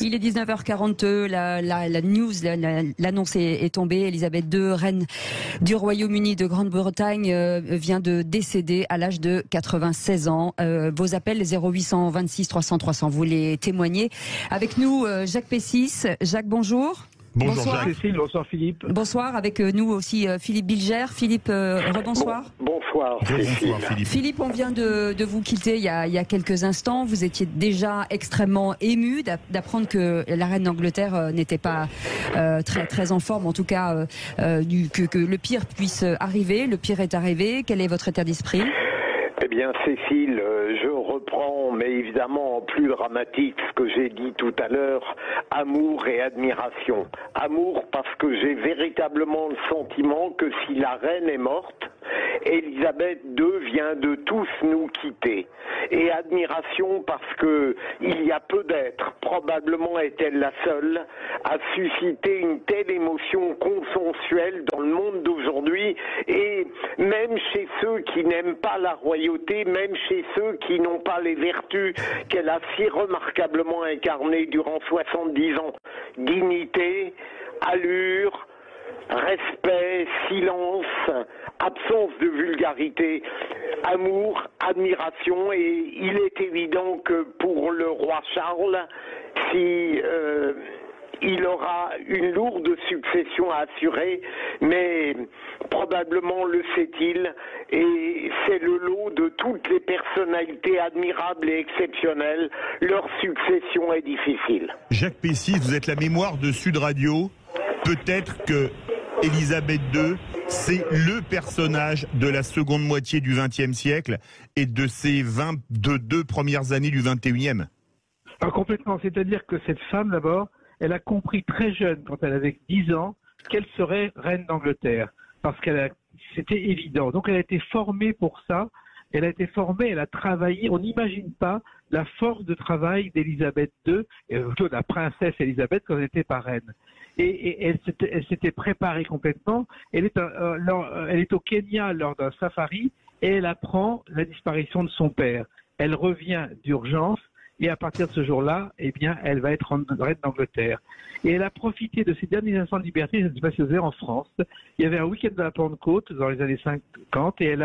Il est 19h42, la news, l'annonce est tombée. Elisabeth II, reine du Royaume-Uni de Grande-Bretagne, vient de décéder à l'âge de 96 ans. Vos appels 0826 300 300, vous les témoignez. Avec nous, Jacques Pessis. Jacques, bonjour. Bonjour bonsoir. Jacques. Cécile, bonsoir Philippe. Bonsoir, avec nous aussi Philippe Bilger. Philippe, rebonsoir. Bonsoir Cécile. Philippe. Philippe, on vient de vous quitter il y a quelques instants. Vous étiez déjà extrêmement ému d'apprendre que la reine d'Angleterre n'était pas très en forme, en tout cas que le pire puisse arriver. Le pire est arrivé. Quel est votre état d'esprit ? Eh bien Cécile, je reprends, mais évidemment en plus dramatique, ce que j'ai dit tout à l'heure, amour et admiration. Amour parce que j'ai véritablement le sentiment que si la reine est morte, Elisabeth II vient de tous nous quitter. Et admiration parce que il y a peu d'êtres, probablement est-elle la seule, à susciter une telle émotion consensuelle dans le monde d'aujourd'hui, et même chez ceux qui n'aiment pas la royauté, même chez ceux qui n'ont pas les vertus qu'elle a si remarquablement incarnées durant 70 ans. Dignité, allure, respect, silence, absence de vulgarité, amour, admiration, et il est évident que pour le roi Charles, si il aura une lourde succession à assurer, mais probablement le sait-il, et c'est le lot de toutes les personnalités admirables et exceptionnelles. Leur succession est difficile. Jacques Pessis, vous êtes la mémoire de Sud Radio. Peut-être que Elisabeth II, c'est le personnage de la seconde moitié du XXe siècle et de ces 22 premières années du XXIe. Ah, complètement. C'est-à-dire que cette femme, d'abord, elle a compris très jeune, quand elle avait 10 ans, qu'elle serait reine d'Angleterre. Parce c'était évident. Donc elle a été formée pour ça. Elle a été formée, elle a travaillé. On n'imagine pas la force de travail d'Elisabeth II, et plutôt de la princesse Elisabeth quand elle était pas reine. Et elle s'était préparée complètement. Elle est au Kenya lors d'un safari et elle apprend la disparition de son père. Elle revient d'urgence et à partir de ce jour-là, eh bien, elle va être reine d'Angleterre. Et elle a profité de ces derniers instants de liberté, je ne sais pas si vous savez, en France. Il y avait un week-end de la Pentecôte dans les années 50 et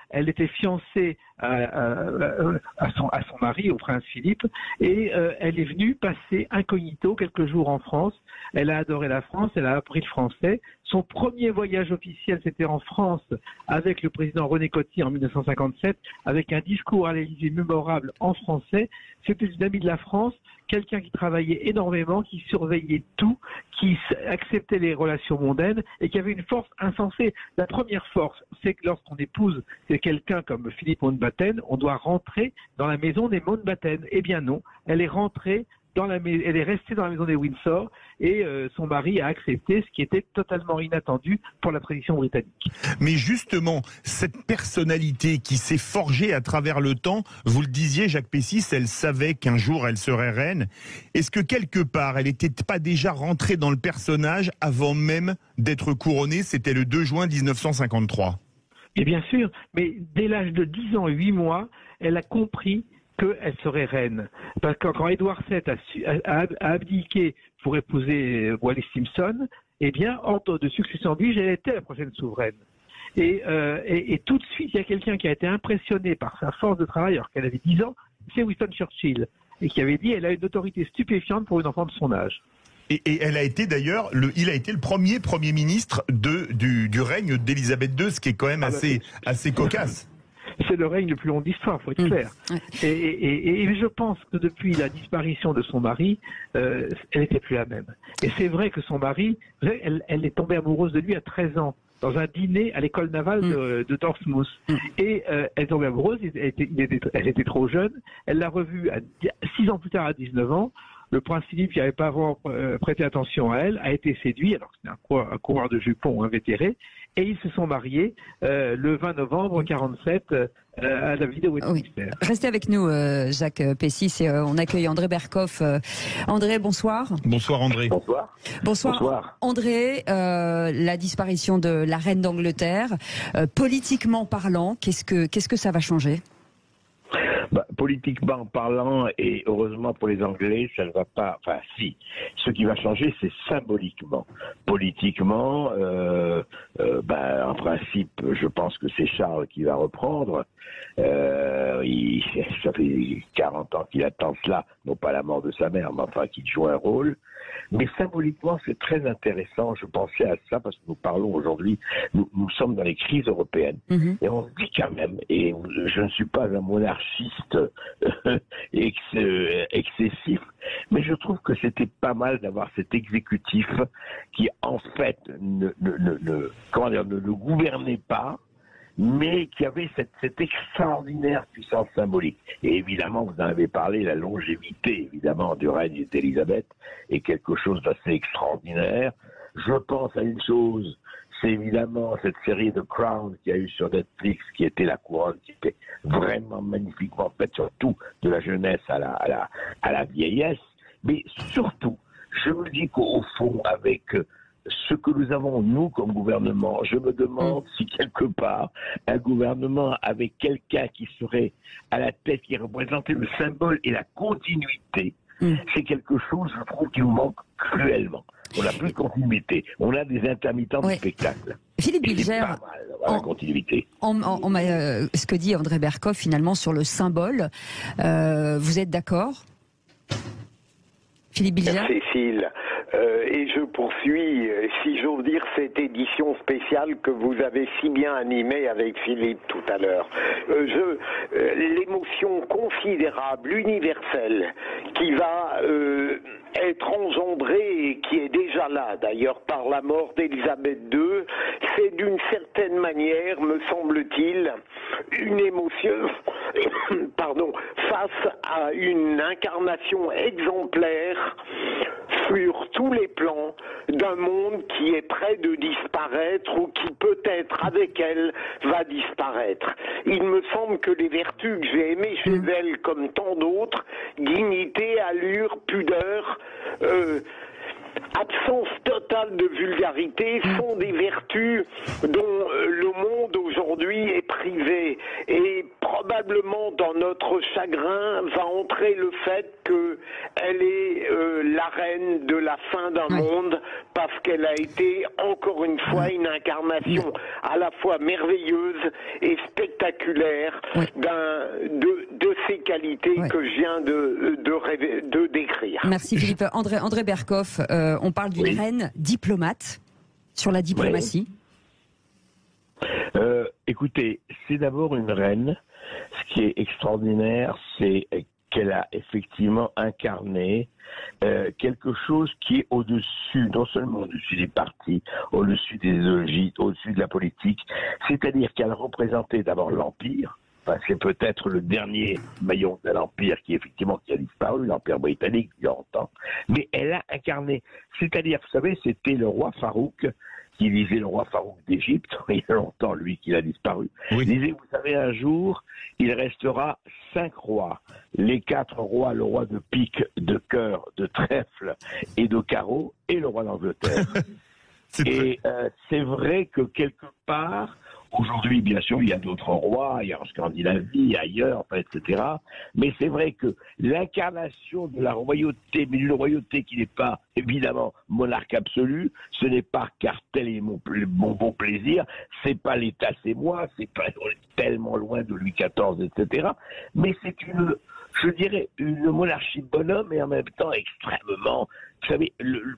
elle était fiancée à son mari, au prince Philippe, et elle est venue passer incognito quelques jours en France. Elle a adoré la France, elle a appris le français. Son premier voyage officiel, c'était en France avec le président René Coty en 1957, avec un discours à l'Élysée mémorable en français. C'était une amie de la France, quelqu'un qui travaillait énormément, qui surveillait tout, qui acceptait les relations mondaines et qui avait une force insensée. La première force, c'est que lorsqu'on épouse quelqu'un comme Philippe Mountbatten, on doit rentrer dans la maison des Mountbatten. Eh bien non, elle est rentrée elle est restée dans la maison des Windsor et son mari a accepté, ce qui était totalement inattendu pour la tradition britannique. Mais justement, cette personnalité qui s'est forgée à travers le temps, vous le disiez Jacques Pessis, elle savait qu'un jour elle serait reine. Est-ce que quelque part, elle n'était pas déjà rentrée dans le personnage avant même d'être couronnée? C'était le 2 juin 1953. Et bien sûr, mais dès l'âge de 10 ans et 8 mois, elle a compris qu'elle serait reine. Parce que quand Édouard VII a abdiqué pour épouser Wallis Simpson, eh bien, ordre de succession oblige, elle était la prochaine souveraine. Et tout de suite, il y a quelqu'un qui a été impressionné par sa force de travail alors qu'elle avait 10 ans, c'est Winston Churchill, et qui avait dit elle a une autorité stupéfiante pour une enfant de son âge. Et elle a été d'ailleurs, il a été le premier ministre du règne d'Elisabeth II, ce qui est quand même assez cocasse. C'est le règne le plus long d'histoire, faut être clair. Et je pense que depuis la disparition de son mari, elle n'était plus la même. Et c'est vrai que son mari, elle est tombée amoureuse de lui à 13 ans, dans un dîner à l'école navale de Portsmouth. Et elle est tombée amoureuse, elle était trop jeune, elle l'a revu 6 ans plus tard à 19 ans. Le prince Philippe, qui n'avait pas vraiment prêté attention à elle, a été séduit, alors que c'était un coureur de jupons invétéré, et ils se sont mariés le 20 novembre 1947 à la ville de Westminster. Oui. Restez avec nous, Jacques Pessis, et on accueille André Berkoff. André, bonsoir. Bonsoir André. Bonsoir. Bonsoir. André, la disparition de la reine d'Angleterre, politiquement parlant, qu'est-ce que ça va changer ? Politiquement parlant, et heureusement pour les Anglais, ça ne va pas. Enfin, si. Ce qui va changer, c'est symboliquement. Politiquement, en principe, je pense que c'est Charles qui va reprendre. Ça fait 40 ans qu'il attend cela, non pas la mort de sa mère, mais enfin qu'il joue un rôle. Mais symboliquement, c'est très intéressant. Je pensais à ça parce que nous parlons aujourd'hui, nous sommes dans les crises européennes. Et on se dit quand même, et je ne suis pas un monarchiste excessif, mais je trouve que c'était pas mal d'avoir cet exécutif qui, en fait, ne gouvernait pas, mais qui avait cette extraordinaire puissance symbolique. Et évidemment, vous en avez parlé, la longévité, évidemment, du règne d'Élisabeth est quelque chose d'assez extraordinaire. Je pense à une chose, c'est évidemment cette série de Crown qu'il y a eu sur Netflix, qui était la couronne, qui était vraiment magnifiquement faite, surtout de la jeunesse à la vieillesse. Mais surtout, je me dis qu'au fond, avec ce que nous avons, nous, comme gouvernement, je me demande si quelque part, un gouvernement avec quelqu'un qui serait à la tête, qui représentait le symbole et la continuité, c'est quelque chose, je trouve, qui nous manque cruellement. On n'a plus de continuité. On a des intermittents du spectacle. Philippe Bilger, la continuité. Ce que dit André Berkoff, finalement, sur le symbole, vous êtes d'accord, Philippe Bilger? Cécile, et je poursuis, si j'ose dire, cette édition spéciale que vous avez si bien animée avec Philippe tout à l'heure. L'émotion considérable, universelle, qui va être engendrée et qui est déjà là, d'ailleurs, par la mort d'Élisabeth II, c'est d'une certaine manière, me semble-t-il, une émotion, face à une incarnation exemplaire sur tous les plans d'un monde qui est près de disparaître ou qui peut-être avec elle va disparaître. Il me semble que les vertus que j'ai aimées chez elle, comme tant d'autres, dignité, allure, pudeur, absence totale de vulgarité, sont des vertus dont le monde aujourd'hui est privé. Et probablement dans notre chagrin va entrer le fait qu'elle est la reine de la fin d'un monde, parce qu'elle a été encore une fois une incarnation à la fois merveilleuse et spectaculaire de ces qualités que je viens de décrire. Merci Philippe. André Berkoff, on parle d'une reine diplomate sur la diplomatie. Écoutez, c'est d'abord une reine. Ce qui est extraordinaire, c'est qu'elle a effectivement incarné quelque chose qui est au-dessus, non seulement au-dessus des partis, au-dessus des idéologies, au-dessus de la politique, c'est-à-dire qu'elle représentait d'abord l'Empire. Enfin, c'est peut-être le dernier maillon de l'Empire qui a disparu, l'Empire britannique, il y a longtemps. Mais elle a incarné. C'est-à-dire, vous savez, c'était le roi Farouk qui disait, le roi Farouk d'Égypte, il y a longtemps, lui, qu'il a disparu. Il disait, vous savez, un jour, il restera 5 rois. Les 4 rois, le roi de pique, de cœur, de trèfle et de carreau, et le roi d'Angleterre. C'est vrai que quelque part, aujourd'hui, bien sûr, il y a d'autres rois, il y a en Scandinavie, ailleurs, etc. Mais c'est vrai que l'incarnation de la royauté, mais une royauté qui n'est pas, évidemment, monarque absolu, ce n'est pas car tel est mon bon plaisir, c'est pas l'État, c'est moi, c'est pas tellement loin de Louis XIV, etc. Mais c'est je dirais, une monarchie bonhomme et en même temps extrêmement. Vous savez,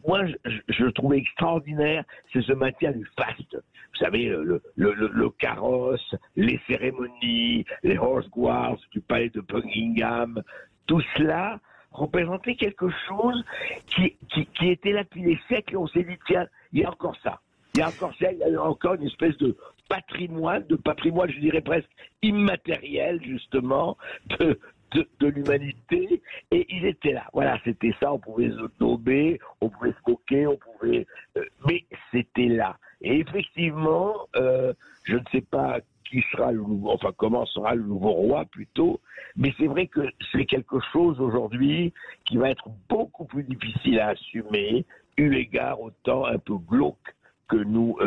moi, je trouvais extraordinaire, c'est ce maintien du faste. Vous savez, le carrosse, les cérémonies, les horse guards du palais de Buckingham, tout cela représentait quelque chose qui était là depuis des siècles et on s'est dit, tiens, il y a encore ça. Il y a encore une espèce de patrimoine, je dirais presque immatériel, justement, de l'humanité, et il était là. Voilà, c'était ça, on pouvait se nommer, on pouvait se moquer, mais c'était là. Et effectivement, je ne sais pas qui sera comment sera le nouveau roi plutôt, mais c'est vrai que c'est quelque chose aujourd'hui qui va être beaucoup plus difficile à assumer, eu égard au temps un peu glauque nous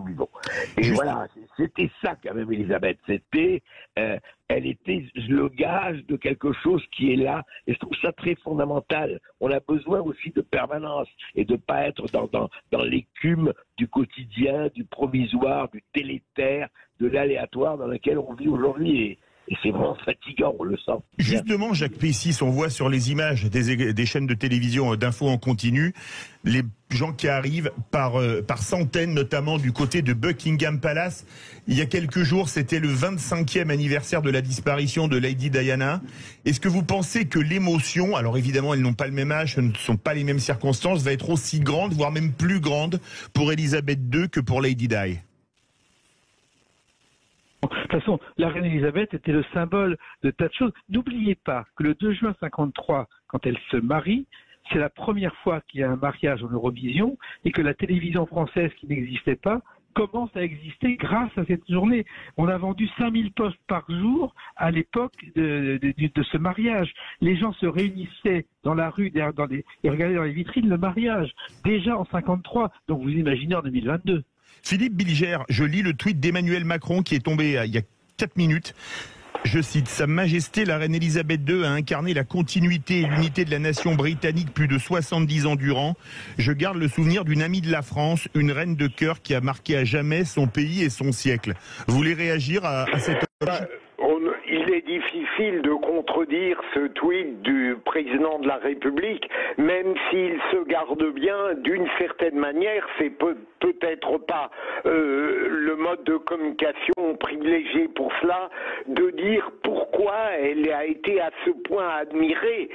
vivons. Et voilà, c'était ça quand même, Elisabeth. C'était, elle était le gage de quelque chose qui est là. Et je trouve ça très fondamental. On a besoin aussi de permanence et de pas être dans l'écume du quotidien, du provisoire, du délétère, de l'aléatoire dans lequel on vit aujourd'hui. Et c'est vraiment fatigant, on le sent. Justement, Jacques Pessis, on voit sur les images des chaînes de télévision d'infos en continu, les gens qui arrivent par centaines, notamment du côté de Buckingham Palace. Il y a quelques jours, c'était le 25e anniversaire de la disparition de Lady Diana. Est-ce que vous pensez que l'émotion, alors évidemment, elles n'ont pas le même âge, ce ne sont pas les mêmes circonstances, va être aussi grande, voire même plus grande pour Elisabeth II que pour Lady Di? De toute façon, la reine Elisabeth était le symbole de tas de choses. N'oubliez pas que le 2 juin 53, quand elle se marie, c'est la première fois qu'il y a un mariage en Eurovision et que la télévision française, qui n'existait pas, commence à exister grâce à cette journée. On a vendu 5000 postes par jour à l'époque de ce mariage. Les gens se réunissaient dans la rue et regardaient dans les vitrines le mariage, déjà en 53. Donc vous imaginez en 2022. Philippe Bilger, je lis le tweet d'Emmanuel Macron qui est tombé il y a 4 minutes. Je cite, « Sa Majesté la Reine Elisabeth II a incarné la continuité et l'unité de la nation britannique plus de 70 ans durant. Je garde le souvenir d'une amie de la France, une reine de cœur qui a marqué à jamais son pays et son siècle. » Vous voulez réagir à cette hommage ? Il est difficile de contredire ce tweet du président de la République, même s'il se garde bien, d'une certaine manière, c'est peut-être pas le mode de communication privilégié pour cela, de dire pourquoi elle a été à ce point admirée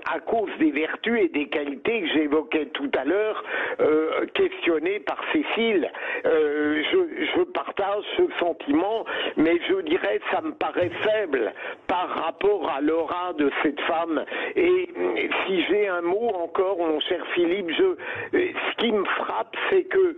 à cause des vertus et des qualités que j'évoquais tout à l'heure, questionnées par Cécile. Je partage ce sentiment, mais je dirais ça me paraît faible par rapport à l'aura de cette femme. Et si j'ai un mot encore, mon cher Philippe, ce qui me frappe, c'est que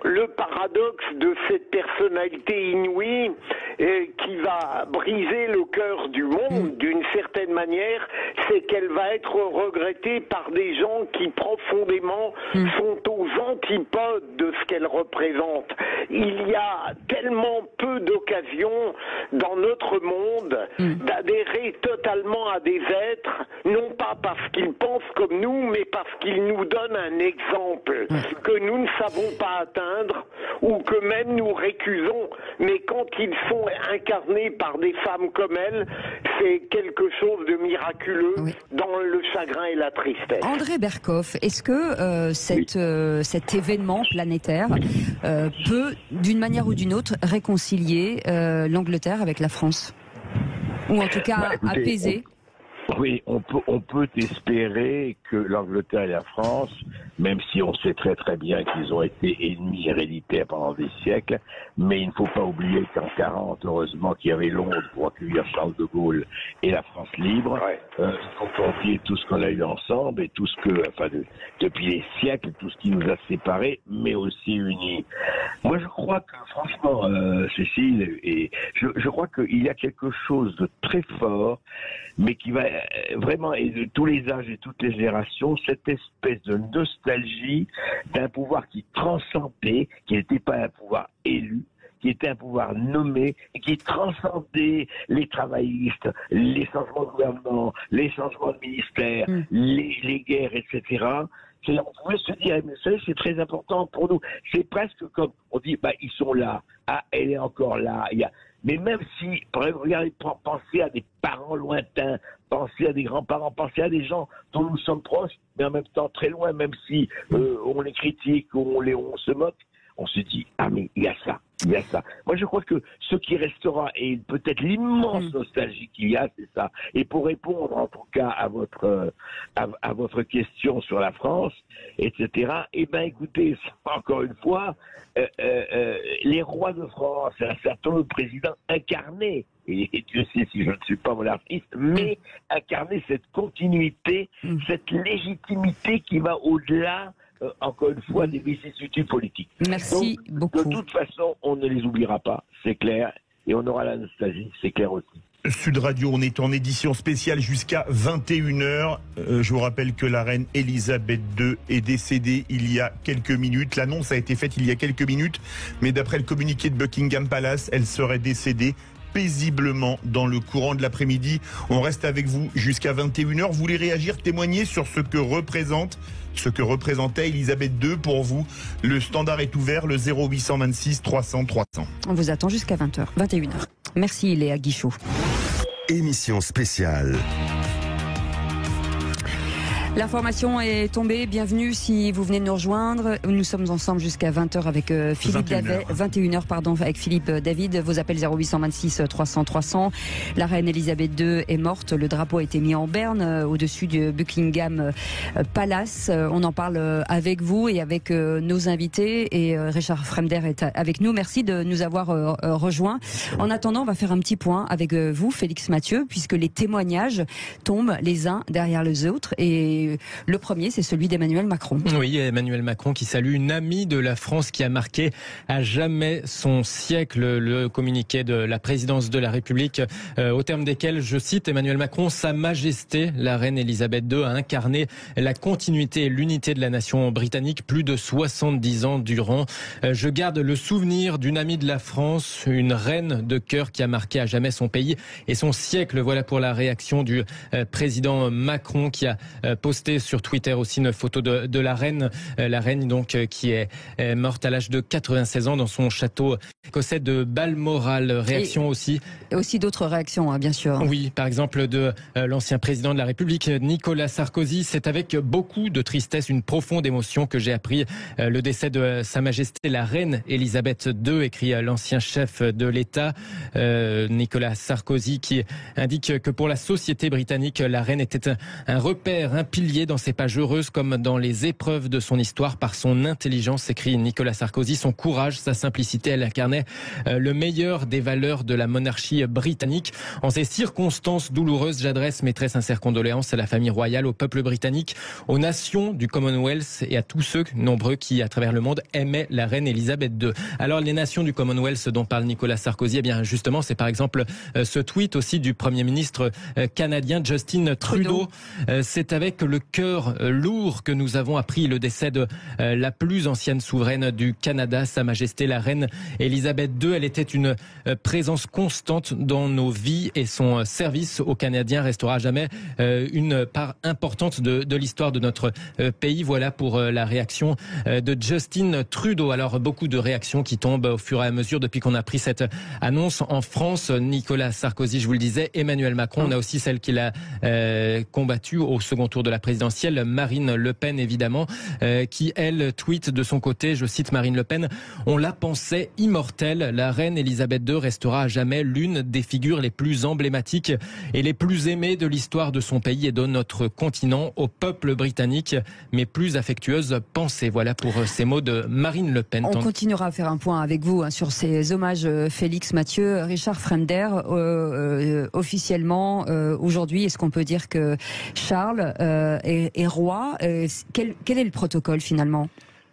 le paradoxe de cette personnalité inouïe qui va briser le cœur du monde d'une certaine manière, c'est qu'elle va être regrettée par des gens qui profondément sont aux antipodes de ce qu'elle représente. Il y a tellement peu d'occasions dans notre monde d'adhérer totalement à des êtres, non pas parce qu'ils pensent comme nous, mais parce qu'ils nous donnent un exemple que nous ne savons pas atteindre ou que même nous récusons. Mais quand ils sont incarnés par des femmes comme elle, c'est quelque chose de miraculeux dans le chagrin et la tristesse. André Berkoff, est-ce que cet événement planétaire peut, d'une manière ou d'une autre, réconcilier l'Angleterre avec la France? Ou en tout cas apaiser? Oui, on peut espérer que l'Angleterre et la France, même si on sait très très bien qu'ils ont été ennemis héréditaires pendant des siècles, mais il ne faut pas oublier qu'en 40, heureusement qu'il y avait Londres pour accueillir Charles de Gaulle et la France libre. Il faut confier tout ce qu'on a eu ensemble et tout ce que, depuis les siècles, tout ce qui nous a séparés, mais aussi unis. Moi, je crois que, franchement, Cécile, et je crois qu'il y a quelque chose de très fort, mais qui va vraiment, et de tous les âges et toutes les générations, cette espèce de nostalgie d'un pouvoir qui transcendait, qui n'était pas un pouvoir élu, qui était un pouvoir nommé, et qui transcendait les travaillistes, les changements de gouvernement, les changements de ministère, les guerres, etc. On pouvait se dire, mais ça, c'est très important pour nous. C'est presque comme, on dit, ils sont là, elle est encore là. Mais même si, par exemple, regardez, pensez à des parents lointains, pensez à des grands-parents, pensez à des gens dont nous sommes proches, mais en même temps très loin, même si on les critique, on se moque, on se dit, mais il y a ça. Moi, je crois que ce qui restera, et peut-être l'immense nostalgie qu'il y a, c'est ça. Et pour répondre, en tout cas, à votre question sur la France, etc., écoutez, encore une fois, les rois de France, un certain nombre de présidents incarnés, et Dieu sait si je ne suis pas monarchiste, mais incarner cette continuité, cette légitimité qui va au-delà, encore une fois, des vicissitudes politiques. Merci beaucoup. De toute façon, on ne les oubliera pas, c'est clair, et on aura la nostalgie, c'est clair aussi. Sud Radio, on est en édition spéciale jusqu'à 21h. Je vous rappelle que la reine Elisabeth II est décédée il y a quelques minutes. L'annonce a été faite il y a quelques minutes, mais d'après le communiqué de Buckingham Palace, elle serait décédée paisiblement dans le courant de l'après-midi. On reste avec vous jusqu'à 21h. Vous voulez réagir, témoigner sur ce que représentait Elisabeth II pour vous? Le standard est ouvert, le 0826 300 300. On vous attend jusqu'à 20h, 21h. Merci Léa Guichot. Émission spéciale. L'information est tombée, bienvenue si vous venez de nous rejoindre. Nous sommes ensemble jusqu'à 20h avec Philippe David, 21h pardon, avec Philippe David. Vos appels 0826 300 300. La reine Elisabeth II est morte, le drapeau a été mis en berne au-dessus du Buckingham Palace. On en parle avec vous et avec nos invités et Richard Fremder est avec nous. Merci de nous avoir rejoints. En attendant, on va faire un petit point avec vous, Félix Mathieu, puisque les témoignages tombent les uns derrière les autres et le premier, c'est celui d'Emmanuel Macron. Oui, Emmanuel Macron qui salue une amie de la France qui a marqué à jamais son siècle. Le communiqué de la présidence de la République, au terme desquels, je cite Emmanuel Macron, Sa Majesté, la reine Elisabeth II, a incarné la continuité et l'unité de la nation britannique plus de 70 ans durant. Je garde le souvenir d'une amie de la France, une reine de cœur qui a marqué à jamais son pays et son siècle. Voilà pour la réaction du président Macron qui a posté sur Twitter aussi une photo de la reine donc qui est morte à l'âge de 96 ans dans son château écossais de Balmoral. Réaction aussi. Et aussi d'autres réactions, hein, bien sûr. Oui, par exemple de l'ancien président de la République, Nicolas Sarkozy. C'est avec beaucoup de tristesse, une profonde émotion que j'ai appris le décès de Sa Majesté la reine Elisabeth II, écrit l'ancien chef de l'État, Nicolas Sarkozy, qui indique que pour la société britannique, la reine était un repère, un pilier dans ses pages heureuses comme dans les épreuves de son histoire. Par son intelligence, écrit Nicolas Sarkozy, son courage, sa simplicité, elle incarnait le meilleur des valeurs de la monarchie britannique. En ces circonstances douloureuses, j'adresse mes très sincères condoléances à la famille royale, au peuple britannique, aux nations du Commonwealth et à tous ceux nombreux qui, à travers le monde, aimaient la reine Elisabeth II. Alors, les nations du Commonwealth dont parle Nicolas Sarkozy, eh bien, justement, c'est par exemple ce tweet aussi du Premier ministre canadien Justin Trudeau. C'est avec le cœur lourd que nous avons appris le décès de la plus ancienne souveraine du Canada, Sa Majesté la reine Elisabeth II. Elle était une présence constante dans nos vies et son service aux Canadiens restera à jamais une part importante de l'histoire de notre pays. Voilà pour la réaction de Justin Trudeau. Alors beaucoup de réactions qui tombent au fur et à mesure depuis qu'on a pris cette annonce en France. Nicolas Sarkozy, je vous le disais, Emmanuel Macron, on a aussi celle qu'il a combattue au second tour de la présidentielle, Marine Le Pen évidemment, qui elle tweet de son côté, je cite Marine Le Pen, on la pensait immortelle, la reine Elisabeth II restera à jamais l'une des figures les plus emblématiques et les plus aimées de l'histoire de son pays et de notre continent. Au peuple britannique, mes plus affectueuses pensées. Voilà pour ces mots de Marine Le Pen. On continuera à faire un point avec vous hein, sur ces hommages, Félix Mathieu. Richard Fremder, officiellement aujourd'hui, est-ce qu'on peut dire que Charles est roi? Quel est le protocole finalement?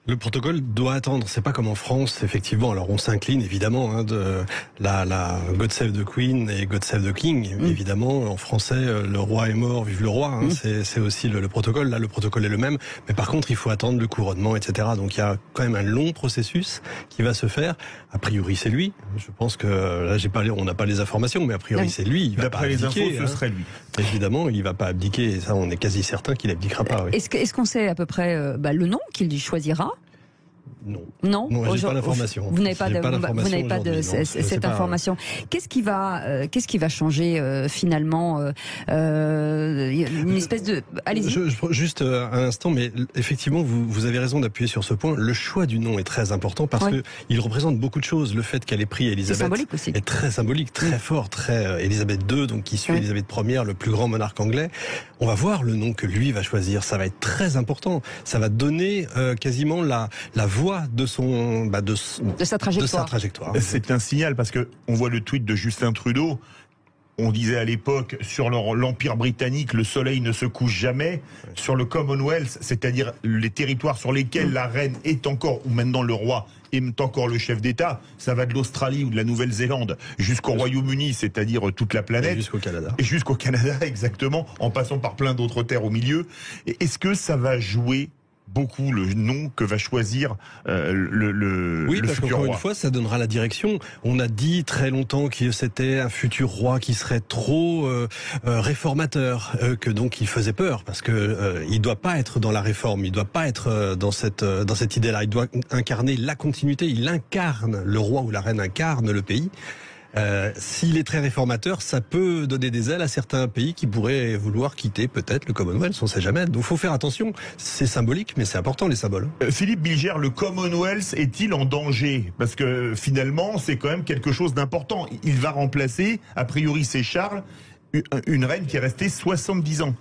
Le protocole doit attendre. C'est pas comme en France, effectivement. Alors on s'incline évidemment de la God Save the Queen et God Save the King. Évidemment, en français, le roi est mort, vive le roi. C'est aussi le protocole. Là, le protocole est le même. Mais par contre, il faut attendre le couronnement, etc. Donc il y a quand même un long processus qui va se faire. A priori, c'est lui. Je pense que là, on n'a pas les informations, mais a priori, c'est lui. Il va pas abdiquer. D'après les infos, ce serait lui. Évidemment, il va pas abdiquer. Et ça, on est quasi certain qu'il abdiquera pas. Oui. Est-ce qu'on sait à peu près le nom qu'il choisira? Non, j'ai pas l'information. Vous n'avez pas de cette information. Qu'est-ce qui va changer finalement une espèce de. Allez-y. Juste un instant, mais effectivement, vous avez raison d'appuyer sur ce point. Le choix du nom est très important parce que il représente beaucoup de choses. Le fait qu'elle ait pris Elisabeth est très symbolique, très fort, très Elisabeth II, donc qui suit Elisabeth Ier, le plus grand monarque anglais. On va voir le nom que lui va choisir. Ça va être très important. Ça va donner quasiment la voix de sa trajectoire. C'est un signal parce que on voit le tweet de Justin Trudeau. On disait à l'époque, sur l'Empire britannique, le soleil ne se couche jamais. Sur le Commonwealth, c'est-à-dire les territoires sur lesquels la reine est encore, ou maintenant le roi est encore le chef d'État, ça va de l'Australie ou de la Nouvelle-Zélande jusqu'au Royaume-Uni, c'est-à-dire toute la planète. Et jusqu'au Canada. Et jusqu'au Canada, exactement, en passant par plein d'autres terres au milieu. Est-ce que ça va jouer beaucoup le nom que va choisir oui, parce qu'encore une fois, ça donnera la direction. On a dit très longtemps que c'était un futur roi qui serait trop réformateur, que donc il faisait peur, parce que il doit pas être dans la réforme, il doit pas être dans cette idée-là. Il doit incarner la continuité. Il incarne, le roi ou la reine incarne le pays. S'il est très réformateur, ça peut donner des ailes à certains pays qui pourraient vouloir quitter peut-être le Commonwealth, on ne sait jamais. Donc il faut faire attention, c'est symbolique, mais c'est important les symboles. Philippe Bilger, le Commonwealth est-il en danger? Parce que finalement, c'est quand même quelque chose d'important. Il va remplacer, a priori c'est Charles, une reine qui est restée 70 ans.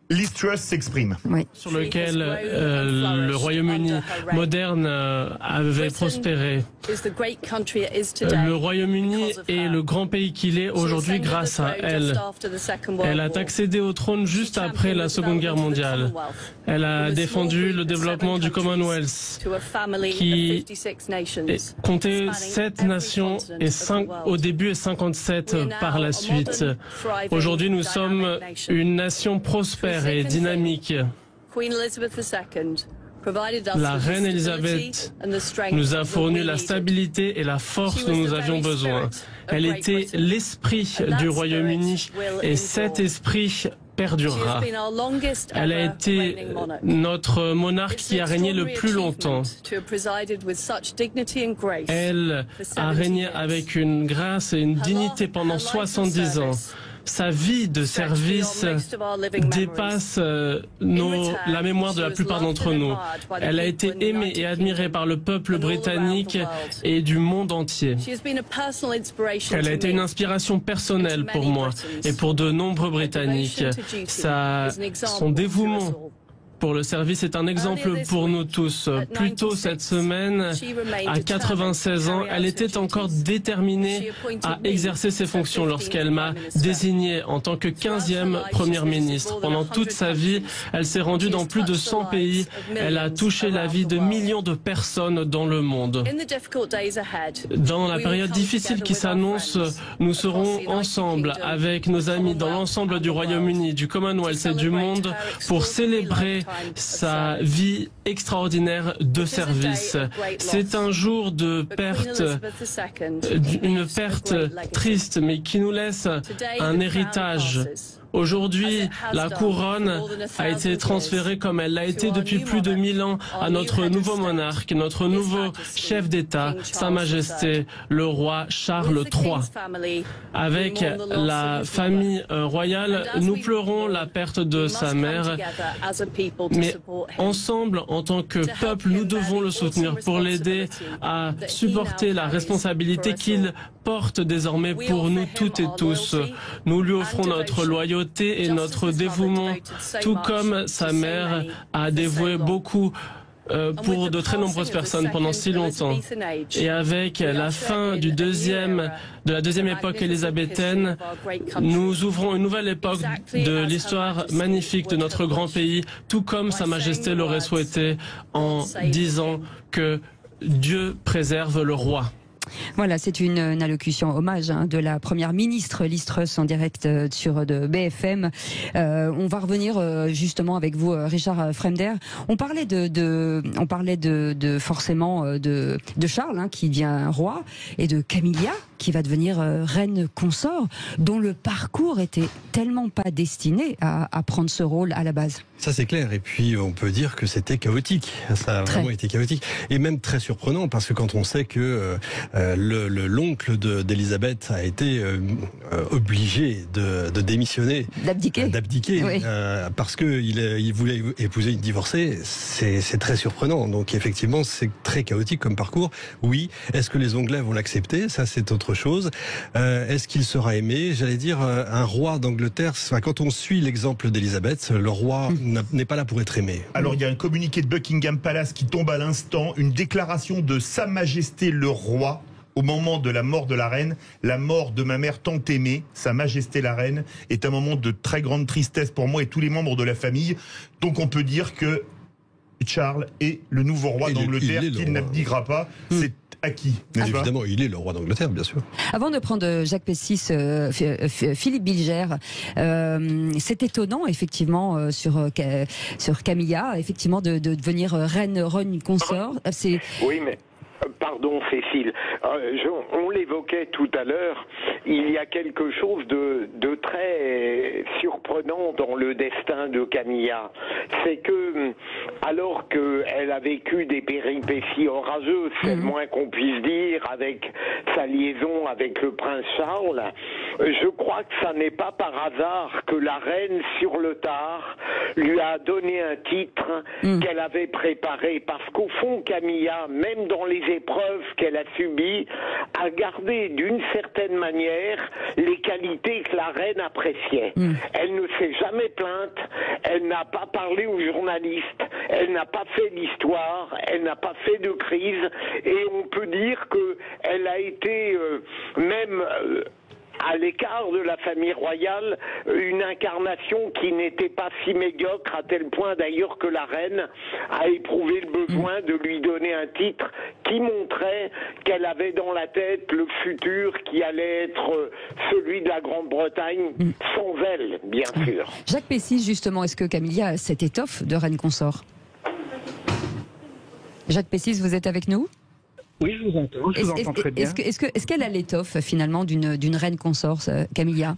Liz Truss s'exprime. Oui. Sur lequel le Royaume-Uni moderne avait prospéré. Le Royaume-Uni est le grand pays qu'il est aujourd'hui grâce à elle. Elle a accédé au trône juste après la Seconde Guerre mondiale. Elle a défendu le développement du Commonwealth, qui comptait 7 nations et 5 au début et 57 par la suite. Aujourd'hui, nous sommes une nation prospère et dynamique. La reine Elisabeth nous a fourni la stabilité et la force dont nous avions besoin. Elle était l'esprit du Royaume-Uni et cet esprit perdurera. Elle a été notre monarque qui a régné le plus longtemps. Elle a régné avec une grâce et une dignité pendant 70 ans. Sa vie de service dépasse la mémoire de la plupart d'entre nous. Elle a été aimée et admirée par le peuple britannique et du monde entier. Elle a été une inspiration personnelle pour moi et pour de nombreux Britanniques. Son dévouement pour le service est un exemple pour nous tous. Plus tôt cette semaine, à 96 ans, elle était encore déterminée à exercer ses fonctions lorsqu'elle m'a désigné en tant que 15e première ministre. Pendant toute sa vie, elle s'est rendue dans plus de 100 pays. Elle a touché la vie de millions de personnes dans le monde. Dans la période difficile qui s'annonce, nous serons ensemble avec nos amis dans l'ensemble du Royaume-Uni, du Commonwealth et du monde pour célébrer sa vie extraordinaire de service. C'est un jour de perte, une perte triste, mais qui nous laisse un héritage. Aujourd'hui, la couronne a été transférée comme elle l'a été depuis plus de 1000 ans à notre nouveau monarque, notre nouveau chef d'État, Sa Majesté, le roi Charles III. Avec la famille royale, nous pleurons la perte de sa mère, mais ensemble, en tant que peuple, nous devons le soutenir pour l'aider à supporter la responsabilité qu'il porte désormais pour nous toutes et tous. Nous lui offrons notre loyauté et notre dévouement, tout comme sa mère a dévoué beaucoup pour de très nombreuses personnes pendant si longtemps. Et avec la fin de la deuxième époque élisabéthaine, nous ouvrons une nouvelle époque de l'histoire magnifique de notre grand pays, tout comme Sa Majesté l'aurait souhaité en disant que Dieu préserve le roi. Voilà, c'est une allocution hommage de la première ministre Liz Truss en direct sur de BFM. On va revenir justement avec vous, Richard Fremder. On parlait forcément de Charles qui devient roi et de Camilla qui va devenir reine consort, dont le parcours était tellement pas destiné à prendre ce rôle à la base. Ça c'est clair, et puis on peut dire que c'était chaotique, ça a vraiment été chaotique, et même très surprenant, parce que quand on sait que l'oncle d'Elisabeth a été obligé de démissionner, d'abdiquer, oui. Parce qu'il voulait épouser une divorcée, c'est très surprenant, donc effectivement c'est très chaotique comme parcours. Oui, est-ce que les Anglais vont l'accepter? Ça c'est autre chose. Est-ce qu'il sera aimé? J'allais dire, un roi d'Angleterre, quand on suit l'exemple d'Elisabeth, le roi n'est pas là pour être aimé. Alors il y a un communiqué de Buckingham Palace qui tombe à l'instant, une déclaration de Sa Majesté le roi au moment de la mort de la reine, la mort de ma mère tant aimée, Sa Majesté la Reine, est un moment de très grande tristesse pour moi et tous les membres de la famille. Donc on peut dire que Charles est le nouveau roi d'Angleterre, qu'il n'abdiquera pas. C'est acquis, n'est-ce pas ? Évidemment, il est le roi d'Angleterre, bien sûr. Avant de prendre Jacques Pessis, Philippe Bilger, c'est étonnant effectivement sur Camilla, effectivement de devenir reine consort. Oui, mais pardon Cécile, on l'évoquait tout à l'heure, il y a quelque chose de très surprenant dans le destin de Camilla. C'est que, alors qu'elle a vécu des péripéties orageuses, c'est le moins qu'on puisse dire, avec sa liaison avec le prince Charles, je crois que ça n'est pas par hasard que la reine, sur le tard, lui a donné un titre qu'elle avait préparé. Parce qu'au fond, Camilla, même dans les épreuves qu'elle a subies, a gardé d'une certaine manière les qualités que la reine appréciait. Elle ne s'est jamais plainte, elle n'a pas parlé aux journalistes, elle n'a pas fait d'histoire, elle n'a pas fait de crise, et on peut dire qu'elle a été à l'écart de la famille royale, une incarnation qui n'était pas si médiocre, à tel point d'ailleurs que la reine a éprouvé le besoin de lui donner un titre qui montrait qu'elle avait dans la tête le futur qui allait être celui de la Grande-Bretagne, sans elle, bien sûr. Jacques Pessis, justement, est-ce que Camilla a cette étoffe de reine consort ? Jacques Pessis, vous êtes avec nous ? Oui, je vous entends très bien. Est-ce qu'elle a l'étoffe finalement d'une reine consort, Camilla ?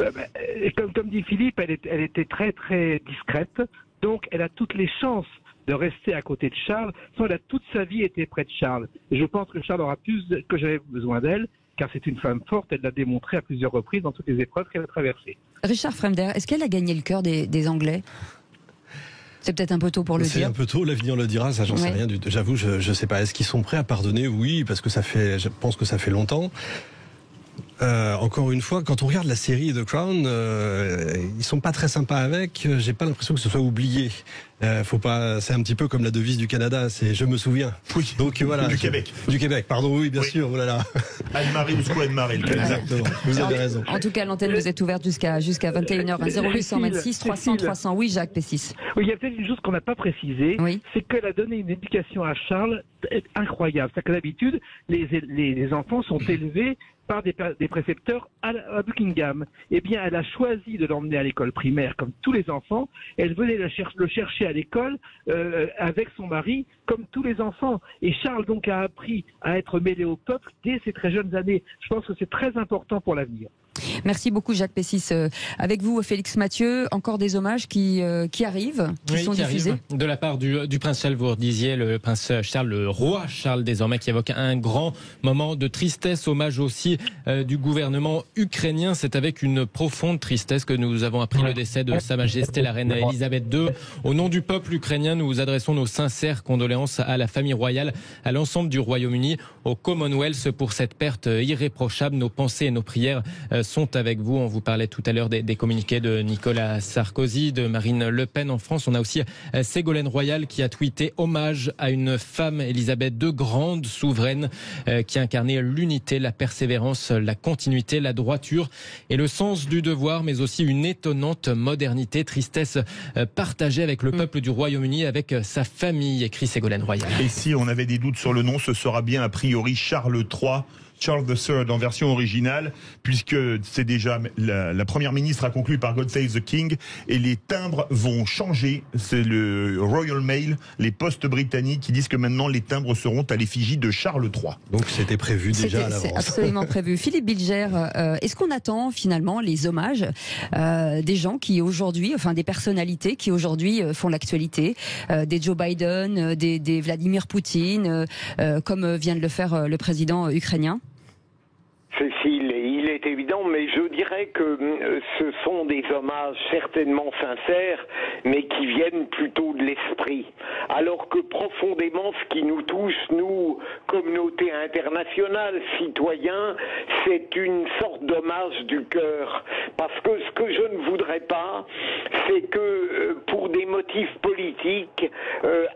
Comme dit Philippe, elle était très très discrète, donc elle a toutes les chances de rester à côté de Charles. Elle a toute sa vie été près de Charles. Et je pense que Charles aura plus que j'avais besoin d'elle, car c'est une femme forte, elle l'a démontré à plusieurs reprises dans toutes les épreuves qu'elle a traversées. Richard Fremder, est-ce qu'elle a gagné le cœur des Anglais ? C'est peut-être un peu tôt pour le dire. C'est un peu tôt, l'avenir le dira, ça j'en sais rien. J'avoue, je sais pas. Est-ce qu'ils sont prêts à pardonner ? Oui, parce que je pense que ça fait longtemps. Encore une fois, quand on regarde la série The Crown, ils sont pas très sympas avec. J'ai pas l'impression que ce soit oublié. Faut pas. C'est un petit peu comme la devise du Canada. C'est je me souviens. Oui. Donc voilà. Du Québec. Du Québec. Pardon. Oui, bien sûr. Oh là là. Anne-Marie ou Anne-Marie. Exactement. Vous avez raison. En tout cas, l'antenne vous est ouverte jusqu'à 21h. 0826 300 300. Oui, Jacques Pessis. Oui, il y a peut-être une chose qu'on n'a pas précisée. Oui. C'est qu'elle a donné une éducation à Charles incroyable. C'est que d'habitude, les enfants sont élevés par des précepteurs à Buckingham. Eh bien, elle a choisi de l'emmener à l'école primaire comme tous les enfants. Elle venait le chercher à l'école avec son mari comme tous les enfants. Et Charles donc a appris à être mêlé au peuple dès ses très jeunes années. Je pense que c'est très important pour l'avenir. Merci beaucoup Jacques Pessis. Avec vous Félix Mathieu, encore des hommages qui arrivent, qui sont diffusés de la part du prince Charles, vous disiez, le prince Charles, le roi Charles désormais, qui évoque un grand moment de tristesse, hommage aussi du gouvernement ukrainien. C'est avec une profonde tristesse que nous avons appris le décès de Sa Majesté la Reine Elisabeth II. Au nom du peuple ukrainien, nous adressons nos sincères condoléances à la famille royale, à l'ensemble du Royaume-Uni, au Commonwealth pour cette perte irréprochable. Nos pensées et nos prières sont avec vous. On vous parlait tout à l'heure des communiqués de Nicolas Sarkozy, de Marine Le Pen en France. On a aussi Ségolène Royal qui a tweeté hommage à une femme, Elisabeth II, grande souveraine, qui incarnait l'unité, la persévérance, la continuité, la droiture et le sens du devoir, mais aussi une étonnante modernité, tristesse partagée avec le peuple du Royaume-Uni, avec sa famille, écrit Ségolène Royal. Et si on avait des doutes sur le nom, ce sera bien a priori Charles III. Charles III en version originale, puisque c'est déjà la première ministre a conclu par God Save the King, et les timbres vont changer. C'est le Royal Mail, les postes britanniques qui disent que maintenant les timbres seront à l'effigie de Charles III. Donc c'était prévu déjà à l'avance. C'est absolument prévu. Philippe Bilger, est-ce qu'on attend finalement les hommages des gens qui aujourd'hui, enfin des personnalités qui aujourd'hui font l'actualité, des Joe Biden, des Vladimir Poutine, comme vient de le faire le président ukrainien? Cécile, il est évident, mais je dirais que ce sont des hommages certainement sincères, mais qui viennent plutôt de l'esprit. Alors que profondément, ce qui nous touche, nous, communauté internationale, citoyens, c'est une sorte d'hommage du cœur. Parce que ce que je ne voudrais pas, c'est que pour pour des motifs politiques,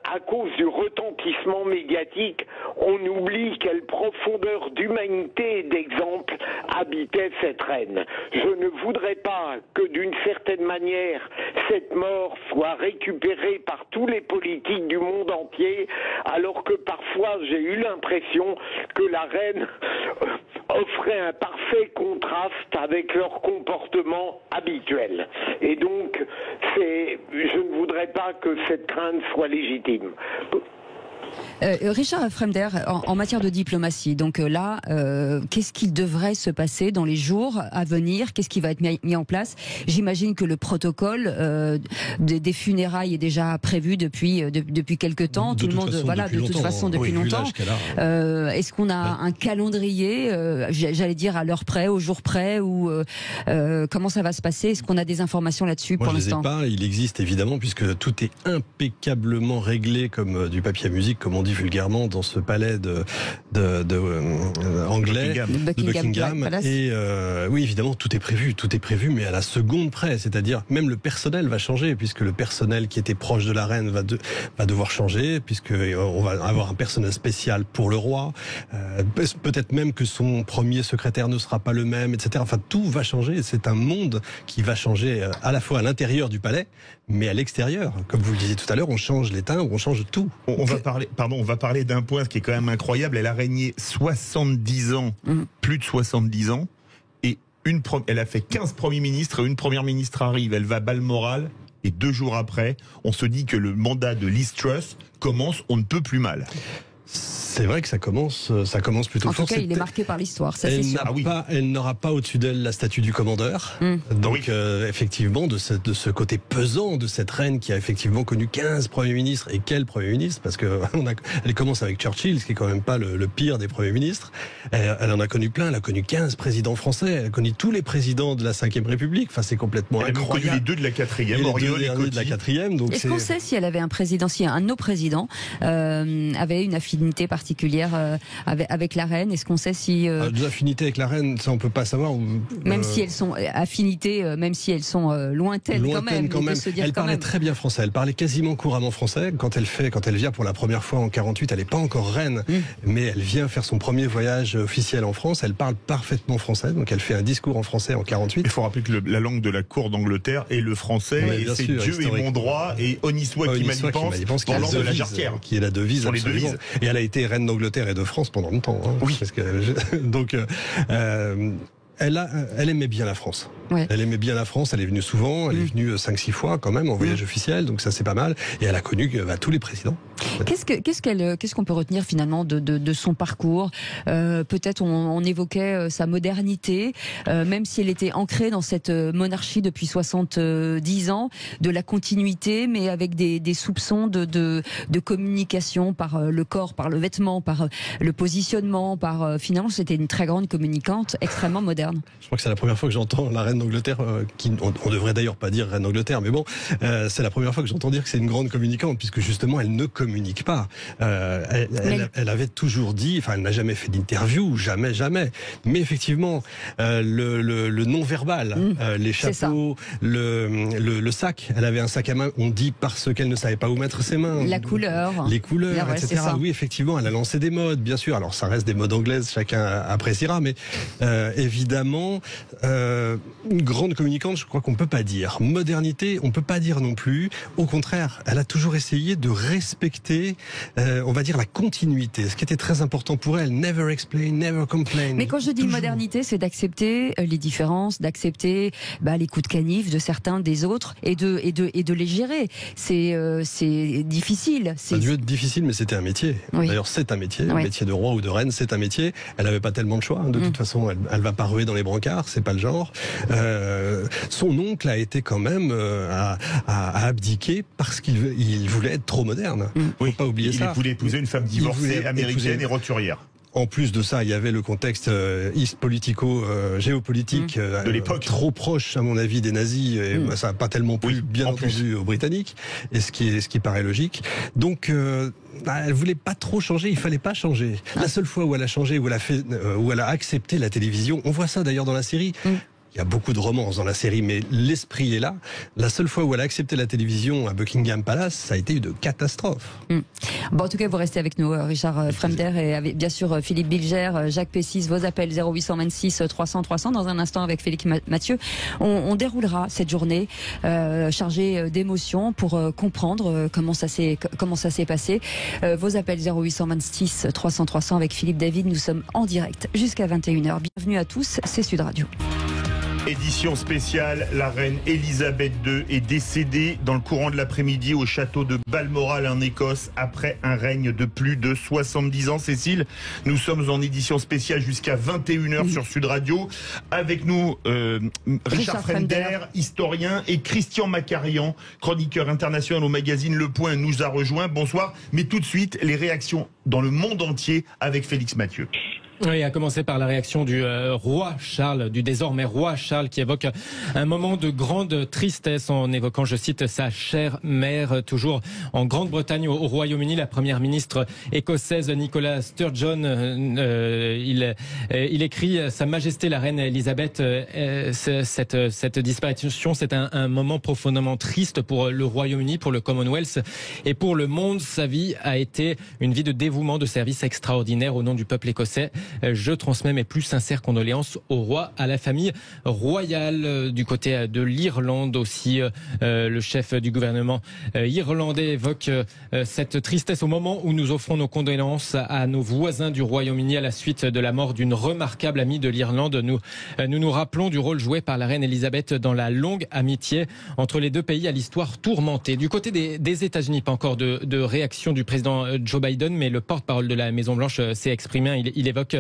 à cause du retentissement médiatique, on oublie quelle profondeur d'humanité et d'exemple habitait cette reine. Je ne voudrais pas que d'une certaine manière, cette mort soit récupérée par tous les politiques du monde entier, alors que parfois j'ai eu l'impression que la reine offrait un parfait contraste avec leur comportement habituel. Et donc, je ne voudrais pas que cette crainte soit légitime. Richard Fremder, en matière de diplomatie, donc là, qu'est-ce qu'il devrait se passer dans les jours à venir? Qu'est-ce qui va être mis en place? J'imagine que le protocole des funérailles est déjà prévu depuis quelque temps. Tout le monde, voilà, de toute façon depuis longtemps. Est-ce qu'on a un calendrier, j'allais dire à l'heure près, au jour près, ou comment ça va se passer? Est-ce qu'on a des informations là-dessus pour l'instant? Moi, je les ai pas. Il existe évidemment, puisque tout est impeccablement réglé comme du papier à musique, comme on dit vulgairement, dans ce palais anglais de Buckingham. Et oui, évidemment, tout est prévu, mais à la seconde près. C'est-à-dire, même le personnel va changer, puisque le personnel qui était proche de la reine va devoir changer, puisqu'on va avoir un personnel spécial pour le roi. Peut-être même que son premier secrétaire ne sera pas le même, etc. Enfin, tout va changer. C'est un monde qui va changer à la fois à l'intérieur du palais, mais à l'extérieur. Comme vous le disiez tout à l'heure, on change les timbres, on change tout. On va parler d'un point qui est quand même incroyable. Elle a régné 70 ans, plus de 70 ans, et elle a fait 15 premiers ministres, et une première ministre arrive, elle va à Balmoral, et 2 jours après, on se dit que le mandat de Liz Truss commence, on ne peut plus mal. C'est vrai que ça commence plutôt fort. En tout cas, il est marqué par l'histoire, ça c'est sûr. Elle n'aura pas au-dessus d'elle la statue du commandeur. Donc, effectivement, de ce côté pesant de cette reine qui a effectivement connu 15 premiers ministres. Et quel premier ministre? Parce que elle commence avec Churchill, ce qui est quand même pas le pire des premiers ministres. Elle en a connu plein. Elle a connu 15 présidents français. Elle a connu tous les présidents de la Ve République. Enfin, c'est complètement incroyable. Elle a connu les 2 de la 4e, Auriol et Coty. De la 4e. Donc est-ce qu'on sait si elle avait un de nos présidents avait une affinité particulière avec la reine? Est-ce qu'on sait si des affinités avec la reine, ça on peut pas savoir. Même si elles sont affinités, même si elles sont lointaines quand même. Elle parlait très bien français. Elle parlait quasiment couramment français. Quand elle vient pour la première fois en 48, elle n'est pas encore reine, mais elle vient faire son premier voyage officiel en France. Elle parle parfaitement français, donc elle fait un discours en français en 48. Il faut rappeler que la langue de la cour d'Angleterre est le français, et c'est Dieu est mon droit et honni soit qui mal y pense, pour l'ordre de la Jarretière, qui est la devise. Sur les devises. Et elle a été reine d'Angleterre et de France pendant longtemps. Oui. Donc, elle aimait bien la France. Ouais. Elle aimait bien la France, elle est venue souvent, elle est venue 5-6 fois quand même en voyage officiel, donc ça c'est pas mal. Et elle a connu tous les présidents. Qu'est-ce qu'on peut retenir finalement de son parcours? Peut-être on évoquait sa modernité, même si elle était ancrée dans cette monarchie depuis 70 ans, de la continuité, mais avec des soupçons de communication par le corps, par le vêtement, par le positionnement, finalement c'était une très grande communicante, extrêmement moderne. Je crois que c'est la première fois que j'entends la reine d'Angleterre, on devrait d'ailleurs pas dire reine d'Angleterre, mais bon, c'est la première fois que j'entends dire que c'est une grande communicante, puisque justement elle ne communique pas. Elle avait toujours dit, enfin elle n'a jamais fait d'interview, jamais. Mais effectivement, le non-verbal, les chapeaux, le sac, elle avait un sac à main, on dit parce qu'elle ne savait pas où mettre ses mains. La couleur. Les couleurs, etc. Oui, effectivement, elle a lancé des modes, bien sûr. Alors ça reste des modes anglaises, chacun appréciera, mais évidemment, une grande communicante, je crois qu'on peut pas dire. Modernité, on peut pas dire non plus. Au contraire, elle a toujours essayé de respecter, on va dire, la continuité. Ce qui était très important pour elle. Never explain, never complain. Mais quand je dis modernité, c'est d'accepter les différences, d'accepter les coups de canif de certains, des autres, et de les gérer. C'est difficile. Ça a dû être difficile, mais c'était un métier. Oui. D'ailleurs, c'est un métier. Un métier de roi ou de reine, c'est un métier. Elle n'avait pas tellement de choix. De toute façon, elle va pas ruer dans les brancards, c'est pas le genre. Son oncle a été quand même à abdiquer parce qu'il voulait être trop moderne. Oui, faut pas oublier ça. Il voulait épouser une femme divorcée américaine et roturière. En plus de ça, il y avait le contexte géopolitique de l'époque, trop proche, à mon avis, des nazis. Et ça n'a pas tellement plu, bien entendu, aux Britanniques, et ce qui paraît logique. Donc, elle voulait pas trop changer. Il fallait pas changer. La seule fois où elle a changé, où elle a accepté la télévision, on voit ça d'ailleurs dans la série. Il y a beaucoup de romances dans la série, mais l'esprit est là. La seule fois où elle a accepté la télévision à Buckingham Palace, ça a été une catastrophe. Bon, en tout cas, vous restez avec nous, Richard Fremder, et avec, bien sûr, Philippe Bilger, Jacques Pessis, vos appels 0826 300 300. Dans un instant, avec Félix Mathieu, on déroulera cette journée chargée d'émotions pour comprendre comment ça s'est passé. Vos appels 0826 300 300 avec Philippe David. Nous sommes en direct jusqu'à 21h. Bienvenue à tous, c'est Sud Radio. Édition spéciale, la reine Elisabeth II est décédée dans le courant de l'après-midi au château de Balmoral en Écosse après un règne de plus de 70 ans. Cécile, nous sommes en édition spéciale jusqu'à 21h sur Sud Radio. Avec nous, Richard Fremder, historien, et Christian Macarian, chroniqueur international au magazine Le Point, nous a rejoint. Bonsoir. Mais tout de suite, les réactions dans le monde entier avec Félix Mathieu. Oui, à commencer par la réaction du roi Charles, du désormais roi Charles, qui évoque un moment de grande tristesse en évoquant, je cite, sa chère mère. Toujours en Grande-Bretagne, au Royaume-Uni, la première ministre écossaise Nicola Sturgeon, il écrit: Sa Majesté la reine Elisabeth, cette disparition, c'est un moment profondément triste pour le Royaume-Uni, pour le Commonwealth et pour le monde. Sa vie a été une vie de dévouement, de service extraordinaire au nom du peuple écossais. Je transmets mes plus sincères condoléances au roi, à la famille royale. Du côté de l'Irlande aussi, le chef du gouvernement irlandais évoque cette tristesse au moment où nous offrons nos condoléances à nos voisins du Royaume-Uni à la suite de la mort d'une remarquable amie de l'Irlande. Nous rappelons du rôle joué par la reine Elisabeth dans la longue amitié entre les deux pays à l'histoire tourmentée. Du côté des États-Unis, pas encore de réaction du président Joe Biden, mais le porte-parole de la Maison-Blanche s'est exprimé. Il évoque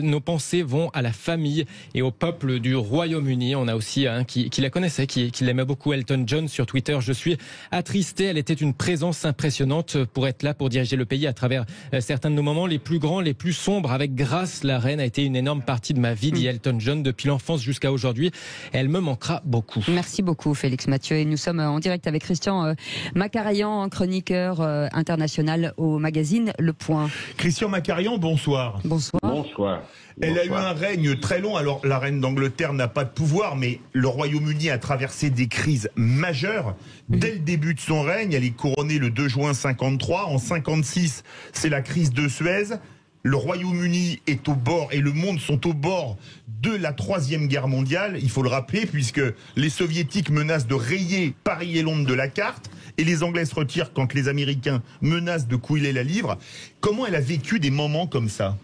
nos pensées vont à la famille et au peuple du Royaume-Uni. On a aussi qui la connaissait, qui l'aimait beaucoup, Elton John, sur Twitter. Je suis attristé. Elle était une présence impressionnante pour être là, pour diriger le pays à travers certains de nos moments les plus grands, les plus sombres. Avec grâce, la reine a été une énorme partie de ma vie, dit Elton John, depuis l'enfance jusqu'à aujourd'hui. Elle me manquera beaucoup. Merci beaucoup, Félix Mathieu. Et nous sommes en direct avec Christian Macarian, chroniqueur international au magazine Le Point. Christian Macarian, bonsoir. Bonsoir. Bonsoir. Elle a eu un règne très long. Alors, la reine d'Angleterre n'a pas de pouvoir, mais le Royaume-Uni a traversé des crises majeures. Dès le début de son règne, elle est couronnée le 2 juin 53. En 56, c'est la crise de Suez. Le Royaume-Uni est au bord, et le monde sont au bord de la Troisième Guerre mondiale. Il faut le rappeler, puisque les Soviétiques menacent de rayer Paris et Londres de la carte, et les Anglais se retirent quand les Américains menacent de couler la livre. Comment elle a vécu des moments comme ça ?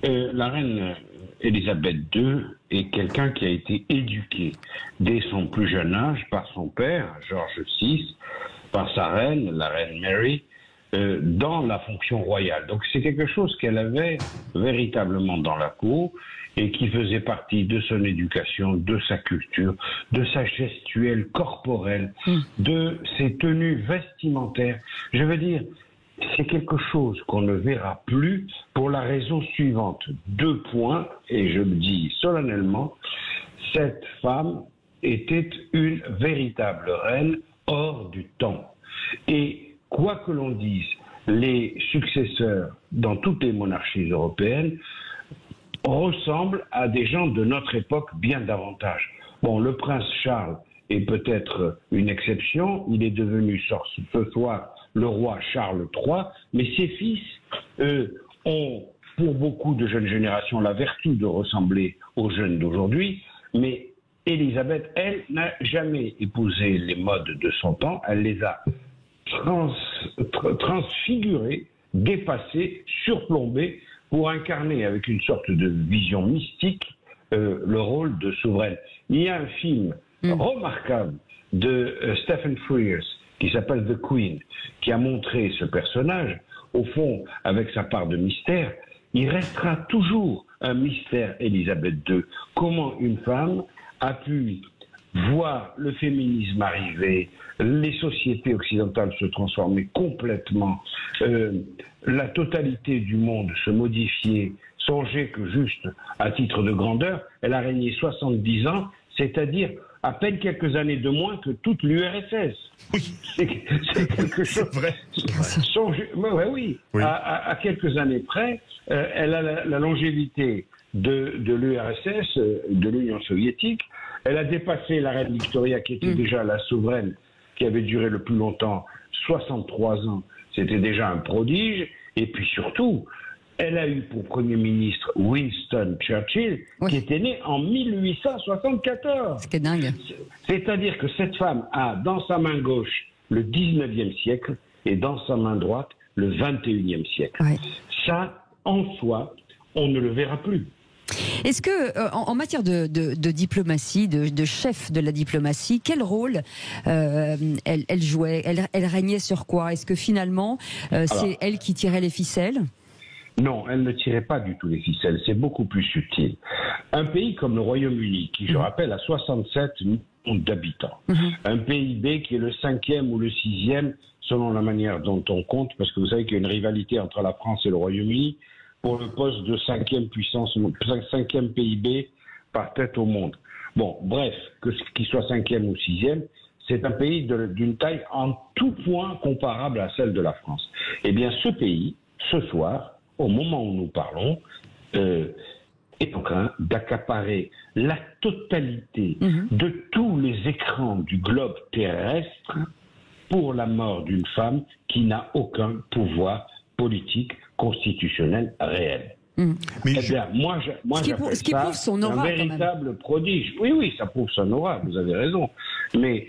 La reine Elisabeth II est quelqu'un qui a été éduqué dès son plus jeune âge par son père, George VI, par sa reine, la reine Mary, dans la fonction royale. Donc c'est quelque chose qu'elle avait véritablement dans la cour et qui faisait partie de son éducation, de sa culture, de sa gestuelle corporelle, de ses tenues vestimentaires. Je veux dire, c'est quelque chose qu'on ne verra plus pour la raison suivante. 2 points, et je le dis solennellement, cette femme était une véritable reine hors du temps. Et quoi que l'on dise, les successeurs dans toutes les monarchies européennes ressemblent à des gens de notre époque bien davantage. Bon, le prince Charles est peut-être une exception, il est devenu ce soir le roi Charles III, mais ses fils ont, pour beaucoup de jeunes générations, la vertu de ressembler aux jeunes d'aujourd'hui, mais Elisabeth, elle, n'a jamais épousé les modes de son temps, elle les a transfigurés, dépassés, surplombés, pour incarner avec une sorte de vision mystique le rôle de souveraine. Il y a un film remarquable de Stephen Frears qui s'appelle The Queen, qui a montré ce personnage, au fond, avec sa part de mystère. Il restera toujours un mystère, Elisabeth II. Comment une femme a pu voir le féminisme arriver, les sociétés occidentales se transformer complètement, la totalité du monde se modifier. Songez que juste à titre de grandeur, elle a régné 70 ans, c'est-à-dire à peine quelques années de moins que toute l'URSS. Oui. C'est quelque chose. C'est vrai. Songez, oui. À quelques années près, elle a la longévité de l'URSS, de l'Union soviétique. Elle a dépassé la reine Victoria, qui était déjà la souveraine, qui avait duré le plus longtemps, 63 ans. C'était déjà un prodige. Et puis surtout, elle a eu pour Premier ministre Winston Churchill, qui était né en 1874. C'est dingue. C'est-à-dire que cette femme a dans sa main gauche le 19e siècle et dans sa main droite le 21e siècle. Ouais. Ça, en soi, on ne le verra plus. Est-ce que, en matière de diplomatie, de chef de la diplomatie, quel rôle elle jouait, elle régnait sur quoi? Est-ce que finalement, c'est elle qui tirait les ficelles? Non, elle ne tirait pas du tout les ficelles, c'est beaucoup plus subtil. Un pays comme le Royaume-Uni, qui, je rappelle, a 67 millions d'habitants, un PIB qui est le 5e ou le 6e, selon la manière dont on compte, parce que vous savez qu'il y a une rivalité entre la France et le Royaume-Uni, pour le poste de 5e puissance, 5e PIB par tête au monde. Bon, bref, qu'il soit 5e ou 6e, c'est un pays d'une taille en tout point comparable à celle de la France. Eh bien, ce pays, ce soir, au moment où nous parlons, est en train d'accaparer la totalité de tous les écrans du globe terrestre pour la mort d'une femme qui n'a aucun pouvoir politique constitutionnel réel. Mais moi, ce qui prouve son aura, un véritable prodige. Oui, ça prouve son aura, vous avez raison. Mais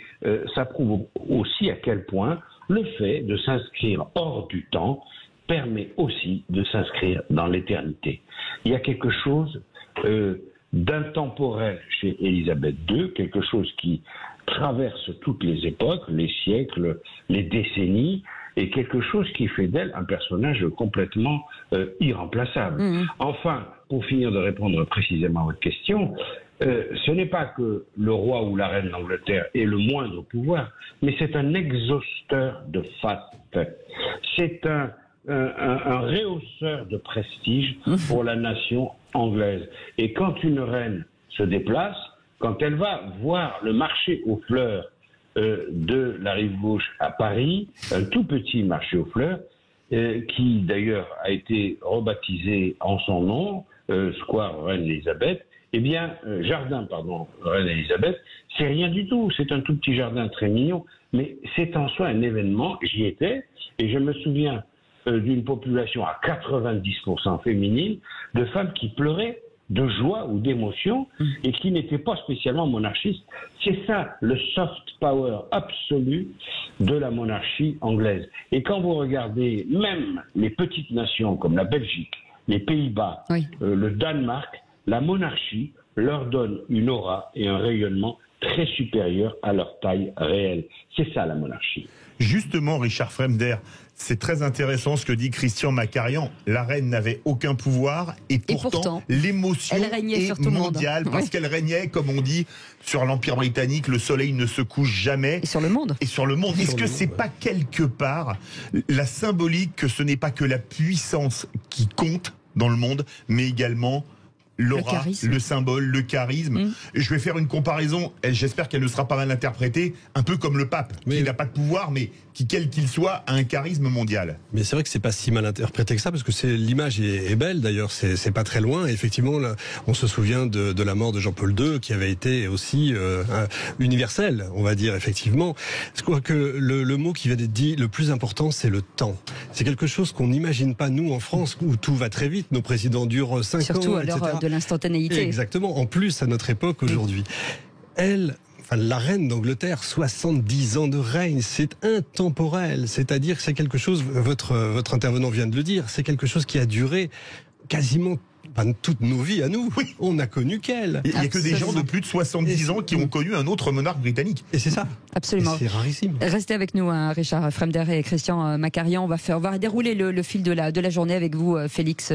ça prouve aussi à quel point le fait de s'inscrire hors du temps permet aussi de s'inscrire dans l'éternité. Il y a quelque chose d'intemporel chez Élisabeth II, quelque chose qui traverse toutes les époques, les siècles, les décennies, et quelque chose qui fait d'elle un personnage complètement irremplaçable. Enfin, pour finir de répondre précisément à votre question, ce n'est pas que le roi ou la reine d'Angleterre ait le moindre pouvoir, mais c'est un exhausteur de faste. C'est un rehausseur de prestige pour la nation anglaise. Et quand une reine se déplace, quand elle va voir le marché aux fleurs de la rive gauche à Paris, un tout petit marché aux fleurs, qui d'ailleurs a été rebaptisé en son nom, Square Reine Elisabeth, Jardin, Reine Elisabeth, c'est rien du tout, c'est un tout petit jardin très mignon, mais c'est en soi un événement, j'y étais, et je me souviens d'une population à 90% féminine, de femmes qui pleuraient de joie ou d'émotion et qui n'étaient pas spécialement monarchistes. C'est ça, le soft power absolu de la monarchie anglaise. Et quand vous regardez même les petites nations comme la Belgique, les Pays-Bas, le Danemark, la monarchie leur donne une aura et un rayonnement très supérieur à leur taille réelle. C'est ça la monarchie. Justement, Richard Fremder, c'est très intéressant ce que dit Christian Macarian. La reine n'avait aucun pouvoir et pourtant l'émotion est mondiale parce qu'elle régnait, comme on dit, sur l'Empire britannique. Le soleil ne se couche jamais. Et sur le monde. Est-ce que c'est pas quelque part la symbolique que ce n'est pas que la puissance qui compte dans le monde, mais également l'aura, le symbole, le charisme. Je vais faire une comparaison, j'espère qu'elle ne sera pas mal interprétée, un peu comme le pape, qui n'a pas de pouvoir, mais qui, quel qu'il soit, a un charisme mondial. Mais c'est vrai que c'est pas si mal interprété que ça, parce que l'image est belle, d'ailleurs, c'est pas très loin. Et effectivement, là, on se souvient de la mort de Jean-Paul II, qui avait été aussi universel, on va dire, effectivement. Je crois que le mot qui va être dit le plus important, c'est le temps. C'est quelque chose qu'on n'imagine pas, nous, en France, où tout va très vite. Nos présidents durent 5 ans, surtout à l'heure de l'instantanéité. Exactement. En plus, à notre époque, aujourd'hui. La reine d'Angleterre, 70 ans de règne, c'est intemporel. C'est-à-dire que c'est quelque chose, votre intervenant vient de le dire, c'est quelque chose qui a duré quasiment toutes nos vies à nous. Oui. On n'a connu qu'elle. Il n'y a que des gens de plus de 70 ans qui ont connu un autre monarque britannique. Et c'est ça. Absolument. C'est rarissime. Restez avec nous, Richard Fremder et Christian Macarian. On va dérouler le fil de la journée avec vous, Félix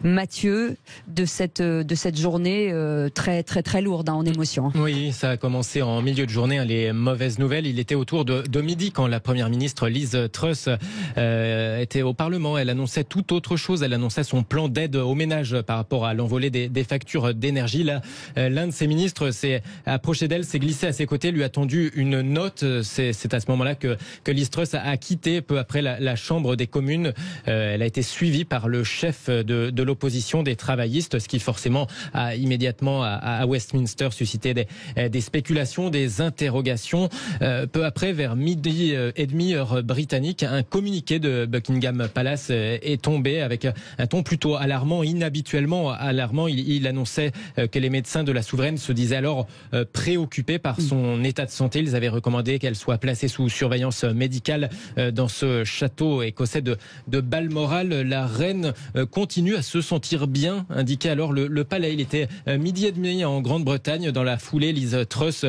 Mathieu, de cette journée très très très lourde en émotion. Oui, ça a commencé en milieu de journée. Les mauvaises nouvelles. Il était autour de midi quand la première ministre Liz Truss était au Parlement. Elle annonçait tout autre chose. Elle annonçait son plan d'aide aux ménages par rapport à l'envolée des factures d'énergie. Là, l'un de ses ministres s'est approché d'elle, s'est glissé à ses côtés, lui a tendu une note. C'est à ce moment-là que Liz Truss a quitté peu après la Chambre des communes. Elle a été suivie par le chef de l'opposition des travaillistes, ce qui forcément a immédiatement à Westminster suscité des spéculations, des interrogations. Peu après, vers midi et demi heure britannique, un communiqué de Buckingham Palace est tombé avec un ton plutôt alarmant, inhabituellement alarmant. Il annonçait que les médecins de la souveraine se disaient alors préoccupés par son état de santé. Ils avaient recommandé qu'elle soit placée sous surveillance médicale dans ce château écossais de Balmoral. La reine continue à se sentir bien, indiquait alors le palais. Il était midi et demi en Grande-Bretagne. Dans la foulée, Liz Truss,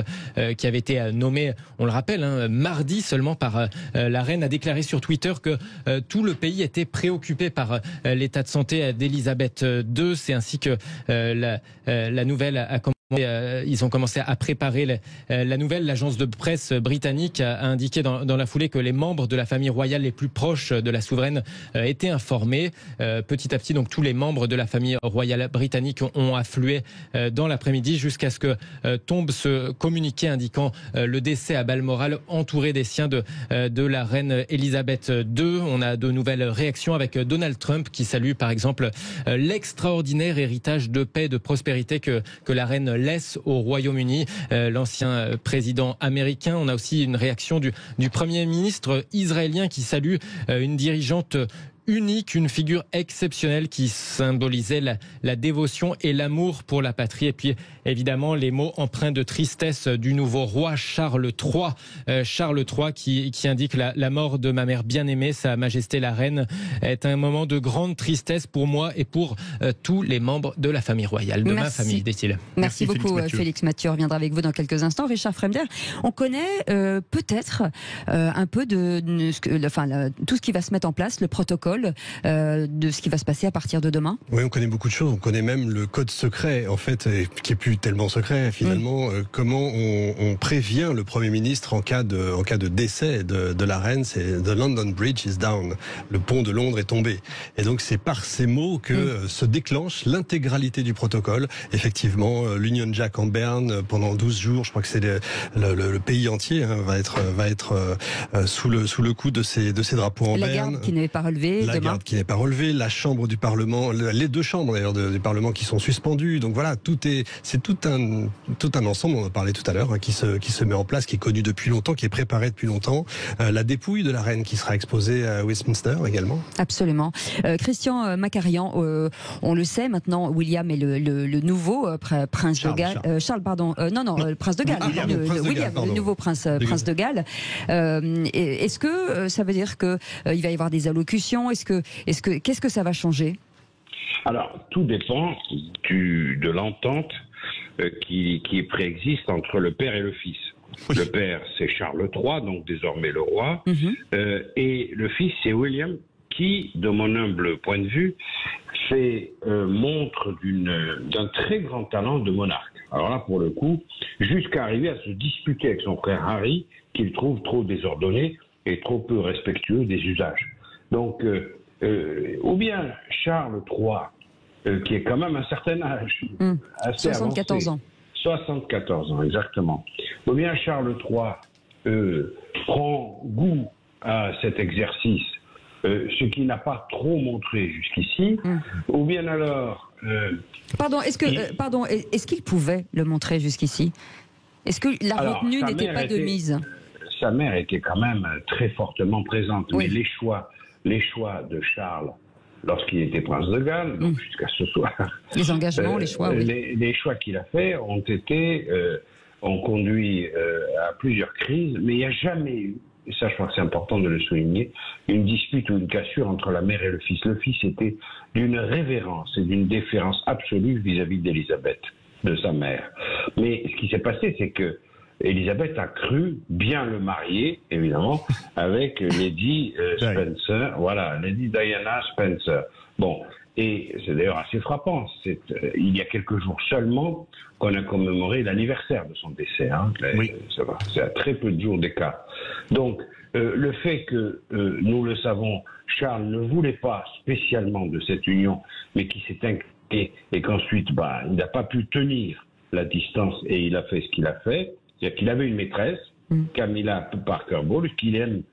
qui avait été nommée, on le rappelle, mardi seulement par la reine, a déclaré sur Twitter que tout le pays était préoccupé par l'état de santé d'Elisabeth II. C'est ainsi que la nouvelle a commencé. Ils ont commencé à préparer la nouvelle. L'agence de presse britannique a indiqué dans la foulée que les membres de la famille royale les plus proches de la souveraine étaient informés. Petit à petit, donc tous les membres de la famille royale britannique ont afflué dans l'après-midi jusqu'à ce que tombe ce communiqué indiquant le décès à Balmoral, entouré des siens de la reine Elisabeth II. On a de nouvelles réactions avec Donald Trump qui salue par exemple l'extraordinaire héritage de paix et de prospérité que la reine laisse au Royaume-Uni, l'ancien président américain. On a aussi une réaction du Premier ministre israélien qui salue une dirigeante unique, une figure exceptionnelle qui symbolisait la dévotion et l'amour pour la patrie. Et puis évidemment les mots empreints de tristesse du nouveau roi Charles III. Charles III qui indique la mort de ma mère bien-aimée, Sa Majesté la Reine, est un moment de grande tristesse pour moi et pour tous les membres de la famille royale, de ma famille, dit-il. Merci beaucoup Félix Mathieu. On reviendra avec vous dans quelques instants. Richard Fremder, on connaît peut-être un peu tout ce qui va se mettre en place, le protocole de ce qui va se passer à partir de demain. Oui, on connaît beaucoup de choses. On connaît même le code secret, en fait, qui est plus tellement secret finalement. Comment on prévient le Premier ministre en cas de décès de la reine. C'est The London Bridge is down. Le pont de Londres est tombé. Et donc c'est par ces mots que se déclenche l'intégralité du protocole. Effectivement, l'Union Jack en Berne pendant 12 jours. Je crois que c'est le pays entier va être sous le coup de ces drapeaux en Berne. La garde qui n'est pas relevée. La garde qui n'est pas relevée, la chambre du Parlement, les deux chambres d'ailleurs du Parlement qui sont suspendues. Donc voilà, c'est tout un ensemble, on en parlait tout à l'heure, qui se met en place, qui est connu depuis longtemps, qui est préparé depuis longtemps. La dépouille de la reine qui sera exposée à Westminster également. Absolument. Christian Macarian, on le sait maintenant, William est le nouveau prince de Galles. Le prince de Galles. Le nouveau prince de Galles. Est-ce que ça veut dire que il va y avoir des allocutions? Qu'est-ce que ça va changer? Alors, tout dépend de l'entente qui préexiste entre le père et le fils. Le père, c'est Charles III, donc désormais le roi, et le fils, c'est William, qui, de mon humble point de vue, montre d'un très grand talent de monarque. Alors là, pour le coup, jusqu'à arriver à se disputer avec son frère Harry, qu'il trouve trop désordonné et trop peu respectueux des usages. Donc, ou bien Charles III, qui est quand même un certain âge, assez 74 avancé, ans. 74 ans, exactement. Ou bien Charles III prend goût à cet exercice, ce qu'il n'a pas trop montré jusqu'ici, ou bien alors... est-ce qu'il pouvait le montrer jusqu'ici? Est-ce que la retenue n'était pas de mise? Sa mère était quand même très fortement présente, mais les choix de Charles, lorsqu'il était prince de Galles, donc jusqu'à ce soir... Les engagements, les choix, les choix qu'il a faits ont conduit à plusieurs crises, mais il n'y a jamais eu, et ça je crois que c'est important de le souligner, une dispute ou une cassure entre la mère et le fils. Le fils était d'une révérence et d'une déférence absolue vis-à-vis d'Élisabeth, de sa mère. Mais ce qui s'est passé, c'est que Élisabeth a cru bien le marier, évidemment, avec Lady Spencer. Voilà, Lady Diana Spencer. Bon, et c'est d'ailleurs assez frappant. Il y a quelques jours seulement qu'on a commémoré l'anniversaire de son décès. C'est à très peu de jours d'écart. Donc, le fait que, nous le savons, Charles ne voulait pas spécialement de cette union, mais qui s'est incliné et qu'ensuite, il n'a pas pu tenir la distance et il a fait ce qu'il a fait. C'est-à-dire qu'il avait une maîtresse, Camilla Parker Bowles, qu'il aime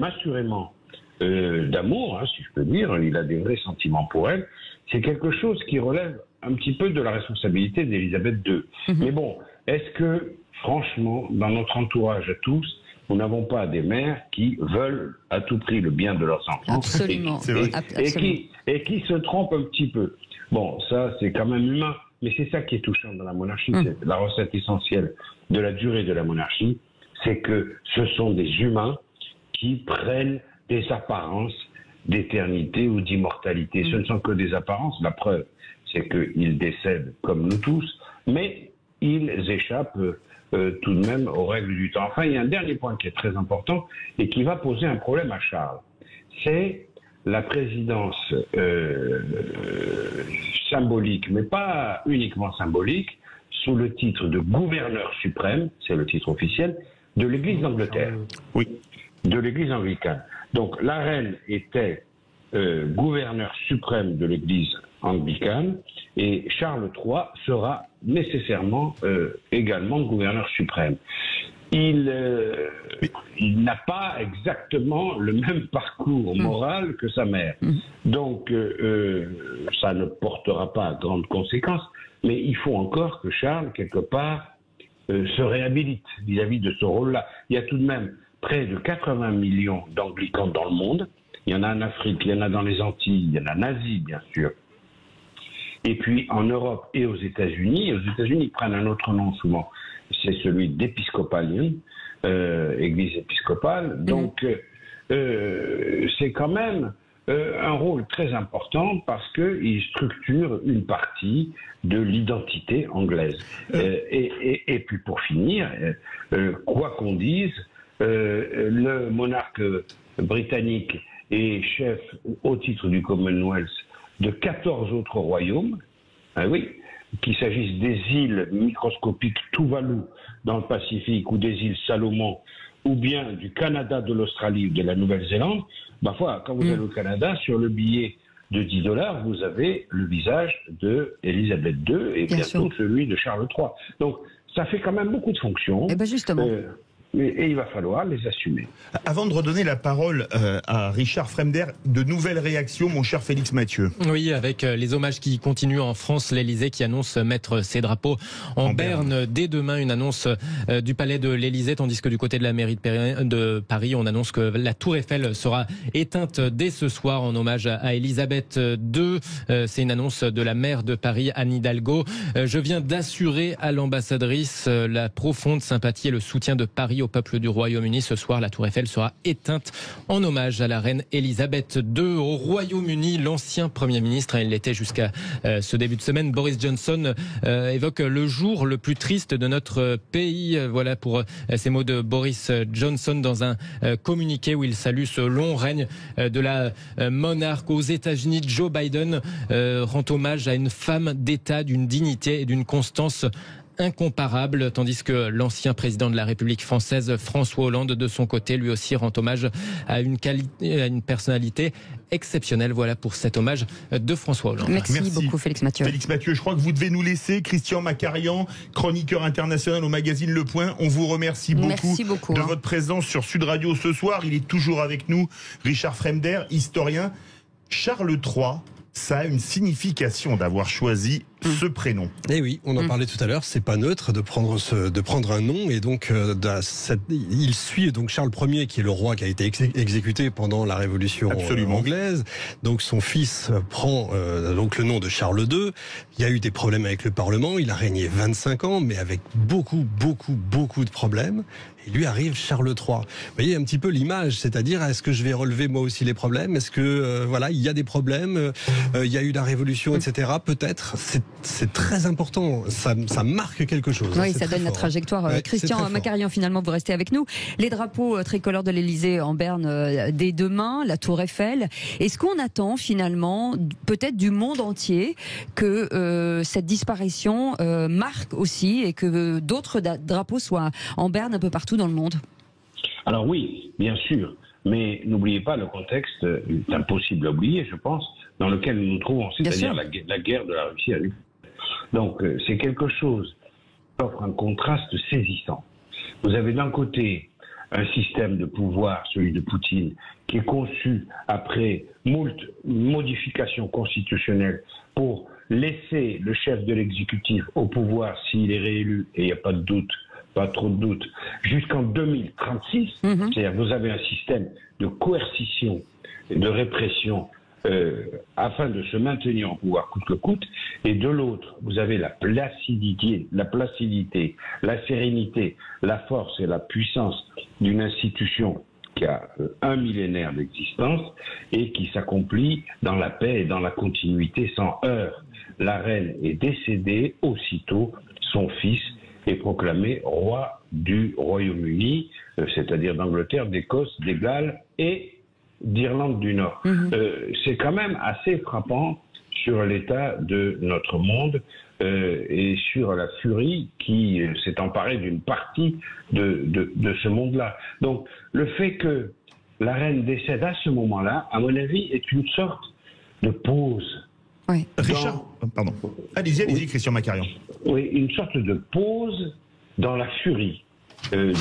assurément d'amour, si je peux dire. Il a des vrais sentiments pour elle. C'est quelque chose qui relève un petit peu de la responsabilité d'Elisabeth II. Mais bon, est-ce que, franchement, dans notre entourage à tous, nous n'avons pas des mères qui veulent à tout prix le bien de leurs enfants et qui se trompent un petit peu. Bon, ça, c'est quand même humain, mais c'est ça qui est touchant dans la monarchie. C'est la recette essentielle de la durée de la monarchie, c'est que ce sont des humains qui prennent des apparences d'éternité ou d'immortalité. Ce ne sont que des apparences. La preuve, c'est qu'ils décèdent comme nous tous, mais ils échappent tout de même aux règles du temps. Enfin, il y a un dernier point qui est très important et qui va poser un problème à Charles. C'est la présidence symbolique, mais pas uniquement symbolique, sous le titre de gouverneur suprême, c'est le titre officiel, de l'Église d'Angleterre. Oui. De l'Église anglicane. Donc la reine était gouverneur suprême de l'Église anglicane et Charles III sera nécessairement également gouverneur suprême. Il n'a pas exactement le même parcours moral que sa mère. Donc ça ne portera pas à grandes conséquences, mais il faut encore que Charles, quelque part, se réhabilite vis-à-vis de ce rôle-là. Il y a tout de même près de 80 millions d'anglicans dans le monde. Il y en a en Afrique, il y en a dans les Antilles, il y en a en Asie, bien sûr. Et puis en Europe et aux États-Unis. Aux États-Unis, ils prennent un autre nom souvent. C'est celui d'Episcopalian, Église épiscopale. Donc, c'est quand même un rôle très important parce qu'il structure une partie de l'identité anglaise. Et puis pour finir, quoi qu'on dise, le monarque britannique est chef au titre du Commonwealth de 14 autres royaumes, qu'il s'agisse des îles microscopiques Tuvalu dans le Pacifique ou des îles Salomon ou bien du Canada, de l'Australie ou de la Nouvelle-Zélande. Quand vous allez au Canada, sur le billet de $10, vous avez le visage d'Elisabeth II et bientôt celui de Charles III. Donc ça fait quand même beaucoup de fonctions. Et justement. Et il va falloir les assumer. Avant de redonner la parole à Richard Fremder, de nouvelles réactions, mon cher Félix Mathieu. Oui, avec les hommages qui continuent en France, l'Élysée qui annonce mettre ses drapeaux en berne dès demain, une annonce du palais de l'Élysée, tandis que du côté de la mairie de Paris, on annonce que la tour Eiffel sera éteinte dès ce soir en hommage à Elisabeth II. C'est une annonce de la maire de Paris, Anne Hidalgo. Je viens d'assurer à l'ambassadrice la profonde sympathie et le soutien de Paris au peuple du Royaume-Uni. Ce soir, la tour Eiffel sera éteinte en hommage à la reine Elisabeth II. Au Royaume-Uni, l'ancien Premier ministre, il l'était jusqu'à ce début de semaine, Boris Johnson, évoque le jour le plus triste de notre pays. Voilà pour ces mots de Boris Johnson dans un communiqué où il salue ce long règne de la monarque. Aux États-Unis, Joe Biden rend hommage à une femme d'État d'une dignité et d'une constance incomparable, tandis que l'ancien président de la République française, François Hollande, de son côté, lui aussi rend hommage à une personnalité exceptionnelle. Voilà pour cet hommage de François Hollande. Merci beaucoup, Félix Mathieu. Félix Mathieu, je crois que vous devez nous laisser. Christian Macarian, chroniqueur international au magazine Le Point. On vous remercie beaucoup, de votre présence sur Sud Radio ce soir. Il est toujours avec nous. Richard Fremder, historien. Charles III, ça a une signification d'avoir choisi ce prénom. Et oui, on en parlait tout à l'heure, c'est pas neutre de prendre un nom, et donc il suit donc Charles Ier, qui est le roi qui a été exécuté pendant la Révolution anglaise. Donc son fils prend donc le nom de Charles II. Il y a eu des problèmes avec le Parlement, il a régné 25 ans, mais avec beaucoup de problèmes. Et lui arrive Charles III. Vous voyez un petit peu l'image, c'est-à-dire, est-ce que je vais relever moi aussi les problèmes? Est-ce que il y a des problèmes, il y a eu la Révolution, etc. Peut-être. C'est très important, ça marque quelque chose. Oui, ça donne la trajectoire. Christian Macarian, finalement, vous restez avec nous. Les drapeaux tricolores de l'Élysée en berne dès demain, la tour Eiffel. Est-ce qu'on attend finalement, peut-être du monde entier, que cette disparition marque aussi et que d'autres drapeaux soient en berne un peu partout dans le monde? Alors oui, bien sûr. mais n'oubliez pas le contexte impossible à oublier, je pense, dans lequel nous nous trouvons, c'est-à-dire la guerre de la Russie à l'Ukraine. Donc c'est quelque chose qui offre un contraste saisissant. Vous avez d'un côté un système de pouvoir, celui de Poutine, qui est conçu après moult modifications constitutionnelles pour laisser le chef de l'exécutif au pouvoir s'il est réélu, et il n'y a pas de doute, pas trop de doute, jusqu'en 2036. C'est-à-dire vous avez un système de coercition et de répression afin de se maintenir au pouvoir coûte que coûte, et de l'autre, vous avez la placidité, la sérénité, la force et la puissance d'une institution qui a un millénaire d'existence et qui s'accomplit dans la paix et dans la continuité sans heurts. La reine est décédée, aussitôt son fils est proclamé roi du Royaume-Uni, c'est-à-dire d'Angleterre, d'Écosse, de Galles et d'Irlande du Nord. C'est quand même assez frappant sur l'état de notre monde et sur la furie qui s'est emparée d'une partie de ce monde-là. Donc le fait que la reine décède à ce moment-là, à mon avis, est une sorte de pause. Oui. Richard, pardon. Allez-y, Christian Macarian. Oui, une sorte de pause dans la furie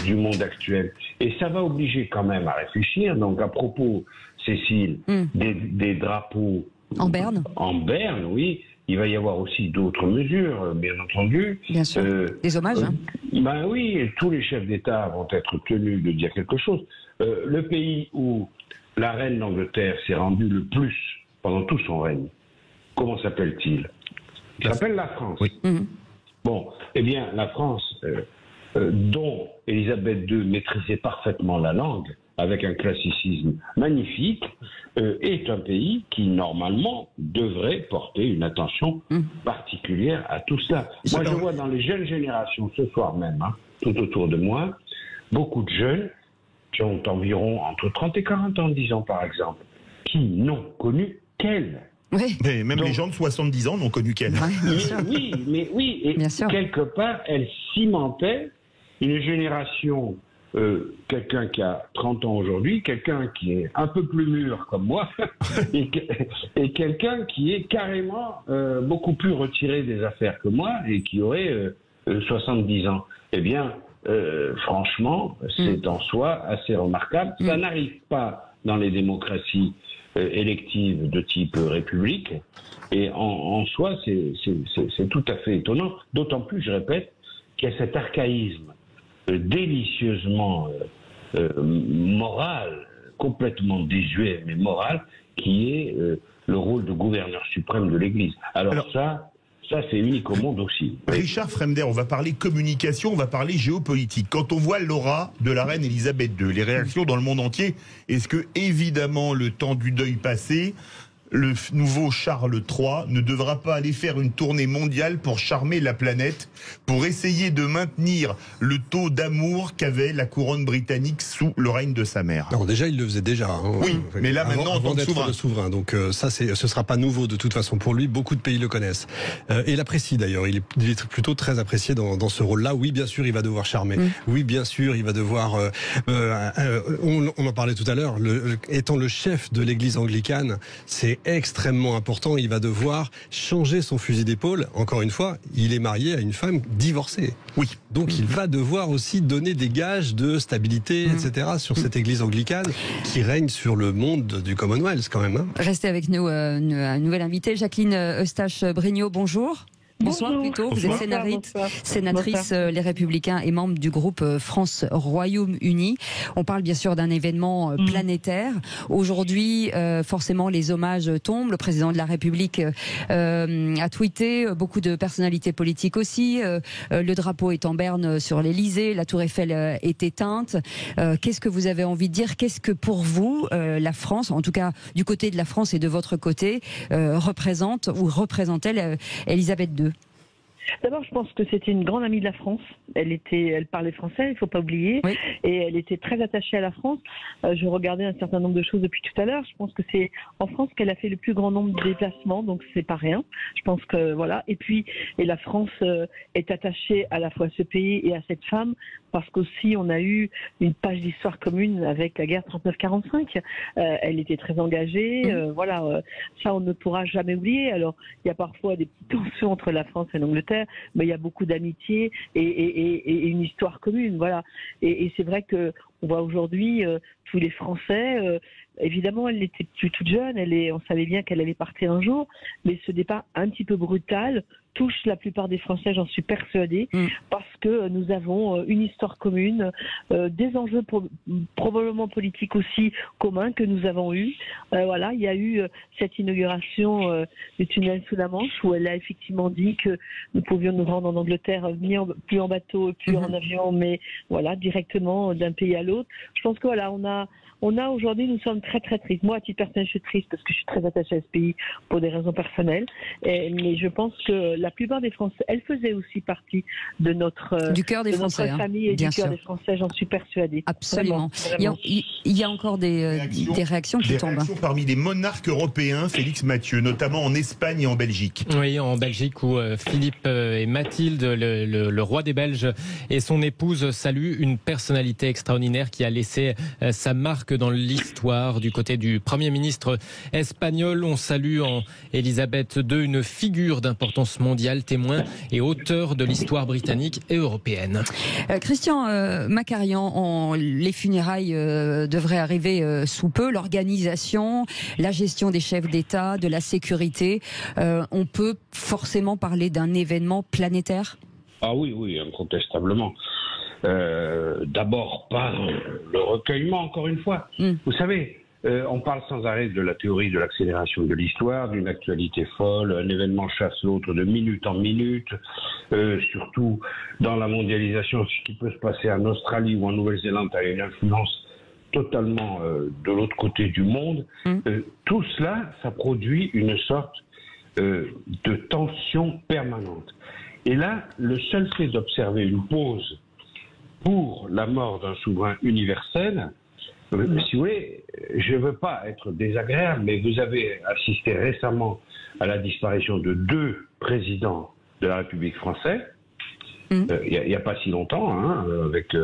du monde actuel. Et ça va obliger quand même à réfléchir. Donc à propos, Cécile, des drapeaux en berne. En berne, oui. Il va y avoir aussi d'autres mesures, bien entendu. Bien sûr. Des hommages. Ben oui, et tous les chefs d'État vont être tenus de dire quelque chose. Le pays où la reine d'Angleterre s'est rendue le plus pendant tout son règne, comment s'appelle-t-il? Il s'appelle la France. Oui. Bon, eh bien, la France, dont Élisabeth II maîtrisait parfaitement la langue, avec un classicisme magnifique, est un pays qui, normalement, devrait porter une attention particulière à tout cela. Moi, je vois dans les jeunes générations, ce soir même, tout autour de moi, beaucoup de jeunes qui ont environ entre 30 et 40 ans, disons par exemple, qui n'ont connu qu'elle. Oui. Mais même les gens de 70 ans n'ont connu qu'elle. Oui, et quelque part, elle cimentait une génération, quelqu'un qui a 30 ans aujourd'hui, quelqu'un qui est un peu plus mûr comme moi, et quelqu'un qui est carrément beaucoup plus retiré des affaires que moi et qui aurait 70 ans. Eh bien, franchement, c'est en soi assez remarquable. Ça n'arrive pas dans les démocraties électives de type république, et en soi, c'est tout à fait étonnant, d'autant plus, je répète, qu'il y a cet archaïsme délicieusement moral, complètement désuet, mais moral, qui est le rôle de gouverneur suprême de l'Église. Alors ça, c'est unique au monde aussi. Richard Fremder, on va parler communication, on va parler géopolitique. Quand on voit l'aura de la reine Elisabeth II, les réactions dans le monde entier, est-ce que, évidemment, le temps du deuil passé, le nouveau Charles III ne devra pas aller faire une tournée mondiale pour charmer la planète, pour essayer de maintenir le taux d'amour qu'avait la couronne britannique sous le règne de sa mère? Non, déjà, il le faisait déjà. Oui, mais là, maintenant, avant d'être le souverain. Donc ça, ce sera pas nouveau de toute façon pour lui. Beaucoup de pays le connaissent. Et l'apprécie d'ailleurs. Il est plutôt très apprécié dans ce rôle-là. Oui, bien sûr, il va devoir charmer. Oui, bien sûr, il va devoir... on en parlait tout à l'heure. Étant le chef de l'église anglicane, c'est extrêmement important. Il va devoir changer son fusil d'épaule. Encore une fois, il est marié à une femme divorcée. Oui. Donc il va devoir aussi donner des gages de stabilité, etc. sur cette église anglicane qui règne sur le monde du Commonwealth quand même. Restez avec nous, un nouvel invité, Jacqueline Eustache-Brignot, bonjour. Bonsoir plutôt, vous êtes sénatrice Les Républicains et membre du groupe France-Royaume-Uni. On parle bien sûr d'un événement planétaire. Aujourd'hui, forcément, les hommages tombent. Le président de la République a tweeté, beaucoup de personnalités politiques aussi. Le drapeau est en berne sur l'Élysée, la tour Eiffel est éteinte. Qu'est-ce que vous avez envie de dire? Qu'est-ce que pour vous, la France, en tout cas du côté de la France et de votre côté, représente ou représentait Elisabeth II? D'abord, je pense que c'était une grande amie de la France. Elle parlait français, il ne faut pas oublier, oui. Et elle était très attachée à la France. Je regardais un certain nombre de choses depuis tout à l'heure. Je pense que c'est en France qu'elle a fait le plus grand nombre de déplacements, donc c'est pas rien. Je pense que voilà. Et la France est attachée à la fois à ce pays et à cette femme, parce qu'aussi on a eu une page d'histoire commune avec la guerre 39-45. Elle était très engagée. Voilà, ça on ne pourra jamais oublier. Alors il y a parfois des petites tensions entre la France et l'Angleterre, mais il y a beaucoup d'amitié et une histoire commune. Voilà. Et c'est vrai que on voit aujourd'hui tous les Français. Évidemment, elle n'était plus toute jeune. On savait bien qu'elle allait partir un jour, mais ce départ un petit peu brutal touche la plupart des Français, j'en suis persuadée, parce que nous avons une histoire commune, des enjeux probablement politiques aussi communs que nous avons eus. Voilà, il y a eu cette inauguration du tunnel sous la Manche où elle a effectivement dit que nous pouvions nous rendre en Angleterre, plus en bateau, plus en avion, mais voilà, directement d'un pays à l'autre. Je pense que voilà, on a aujourd'hui, nous sommes très très tristes. Moi, à titre personnel, je suis triste parce que je suis très attachée à ce pays pour des raisons personnelles. Mais je pense que la plupart des Français, elle faisait aussi partie de du cœur des Français, notre famille et du cœur des Français, j'en suis persuadée. Absolument. Vraiment. Il y a encore des réactions qui tombent. Réactions parmi les monarques européens, Félix Mathieu, notamment en Espagne et en Belgique. Oui, en Belgique où Philippe et Mathilde, le roi des Belges et son épouse saluent une personnalité extraordinaire qui a laissé sa marque dans l'histoire. Du côté du Premier ministre espagnol, on salue en Elisabeth II une figure d'importance mondiale, témoin et auteur de l'histoire britannique et européenne. Christian Macarian, les funérailles devraient arriver sous peu. L'organisation, la gestion des chefs d'État, de la sécurité, on peut forcément parler d'un événement planétaire ? Ah oui, incontestablement. D'abord par le recueillement, encore une fois. Vous savez, on parle sans arrêt de la théorie de l'accélération de l'histoire, d'une actualité folle, un événement chasse l'autre de minute en minute, surtout dans la mondialisation, ce qui peut se passer en Australie ou en Nouvelle-Zélande a une influence totalement de l'autre côté du monde. Tout cela, ça produit une sorte de tension permanente. Et là, le seul fait d'observer une pause pour la mort d'un souverain universel, si vous voulez, je ne veux pas être désagréable, mais vous avez assisté récemment à la disparition de 2 présidents de la République française, il n'y a pas si longtemps, avec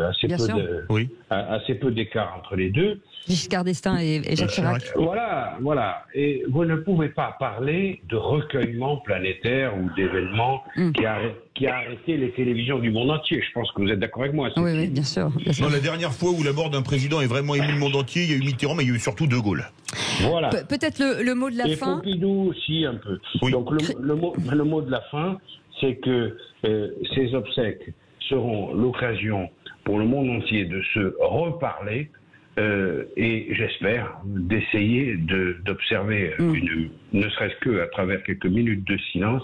assez peu d'écart entre les deux. Giscard d'Estaing et Jacques Chirac. Voilà. Et vous ne pouvez pas parler de recueillement planétaire ou d'événement qui a arrêté les télévisions du monde entier. Je pense que vous êtes d'accord avec moi. Oui, bien sûr. Non, la dernière fois où la mort d'un président est vraiment émue le monde entier, il y a eu Mitterrand, mais il y a eu surtout De Gaulle. Voilà. Peut-être le mot de la fin. Et Pompidou aussi un peu. Oui. Donc le mot de la fin, c'est que ces obsèques seront l'occasion pour le monde entier de se reparler et j'espère d'essayer d'observer, ne serait-ce que à travers quelques minutes de silence,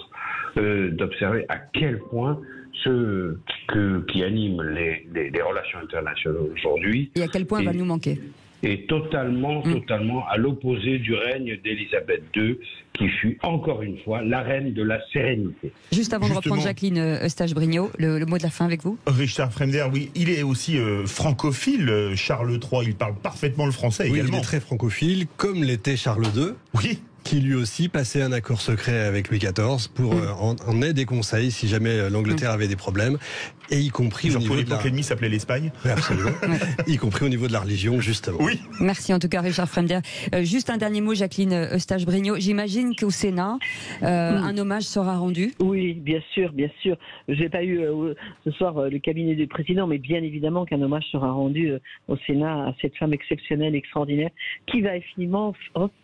d'observer à quel point ce qui anime les relations internationales aujourd'hui et à quel point va nous manquer. Est totalement à l'opposé du règne d'Elisabeth II, qui fut encore une fois la reine de la sérénité. Juste avant de reprendre Jacqueline Eustache-Brignot, le mot de la fin avec vous. Richard Fremder, oui, il est aussi francophile, Charles III, il parle parfaitement le français également. Il est très francophile, comme l'était Charles II. Oui. Qui lui aussi passait un accord secret avec Louis XIV pour en aide et conseils si jamais l'Angleterre avait des problèmes, et y compris au niveau de l'ennemi s'appelait l'Espagne. Oui, absolument. Y compris au niveau de la religion, justement. Oui. Merci en tout cas, Richard Fremder. Juste un dernier mot, Jacqueline Eustache-Brignot. J'imagine qu'au Sénat, un hommage sera rendu. Oui, bien sûr. J'ai pas eu ce soir le cabinet du président, mais bien évidemment qu'un hommage sera rendu au Sénat à cette femme exceptionnelle, extraordinaire, qui va infiniment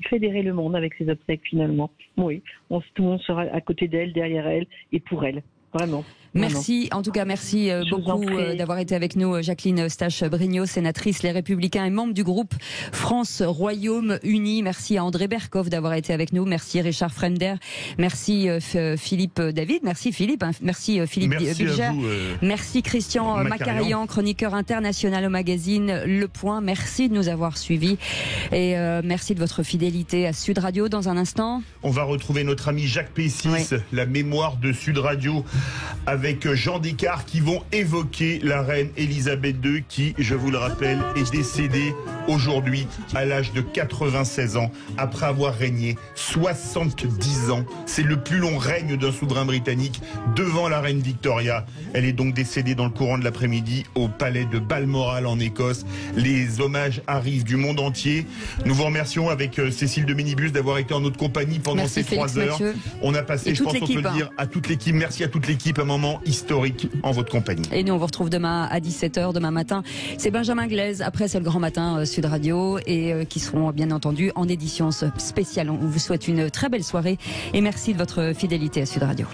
fédérer le monde avec ses obsèques finalement. Oui, tout le monde sera à côté d'elle, derrière elle et pour elle. Vraiment. Merci, en tout cas, merci beaucoup d'avoir été avec nous, Jacqueline Eustache-Brignot, sénatrice Les Républicains et membre du groupe France-Royaume-Uni. Merci à André Berkoff d'avoir été avec nous. Merci Richard Fremder. Merci Philippe David. Merci Philippe. Merci Philippe Bilger. Merci Christian Macarian, chroniqueur international au magazine Le Point. Merci de nous avoir suivis et merci de votre fidélité à Sud Radio. Dans un instant, on va retrouver notre ami Jacques Pessis, la mémoire de Sud Radio. avec Jean Descartes qui vont évoquer la reine Elisabeth II qui, je vous le rappelle, est décédée aujourd'hui à l'âge de 96 ans après avoir régné 70 ans. C'est le plus long règne d'un souverain britannique devant la reine Victoria. Elle est donc décédée dans le courant de l'après-midi au palais de Balmoral en Écosse. Les hommages arrivent du monde entier. Nous vous remercions avec Cécile de Minibus d'avoir été en notre compagnie pendant ces 3 heures. Mathieu. On a passé, je pense qu'on peut le dire, à toute l'équipe. Merci à toute l'équipe, un moment historique en votre compagnie. Et nous, on vous retrouve demain à 17h, demain matin. C'est Benjamin Glaise. Après, c'est le Grand Matin Sud Radio et qui seront bien entendu en édition spéciale. On vous souhaite une très belle soirée et merci de votre fidélité à Sud Radio.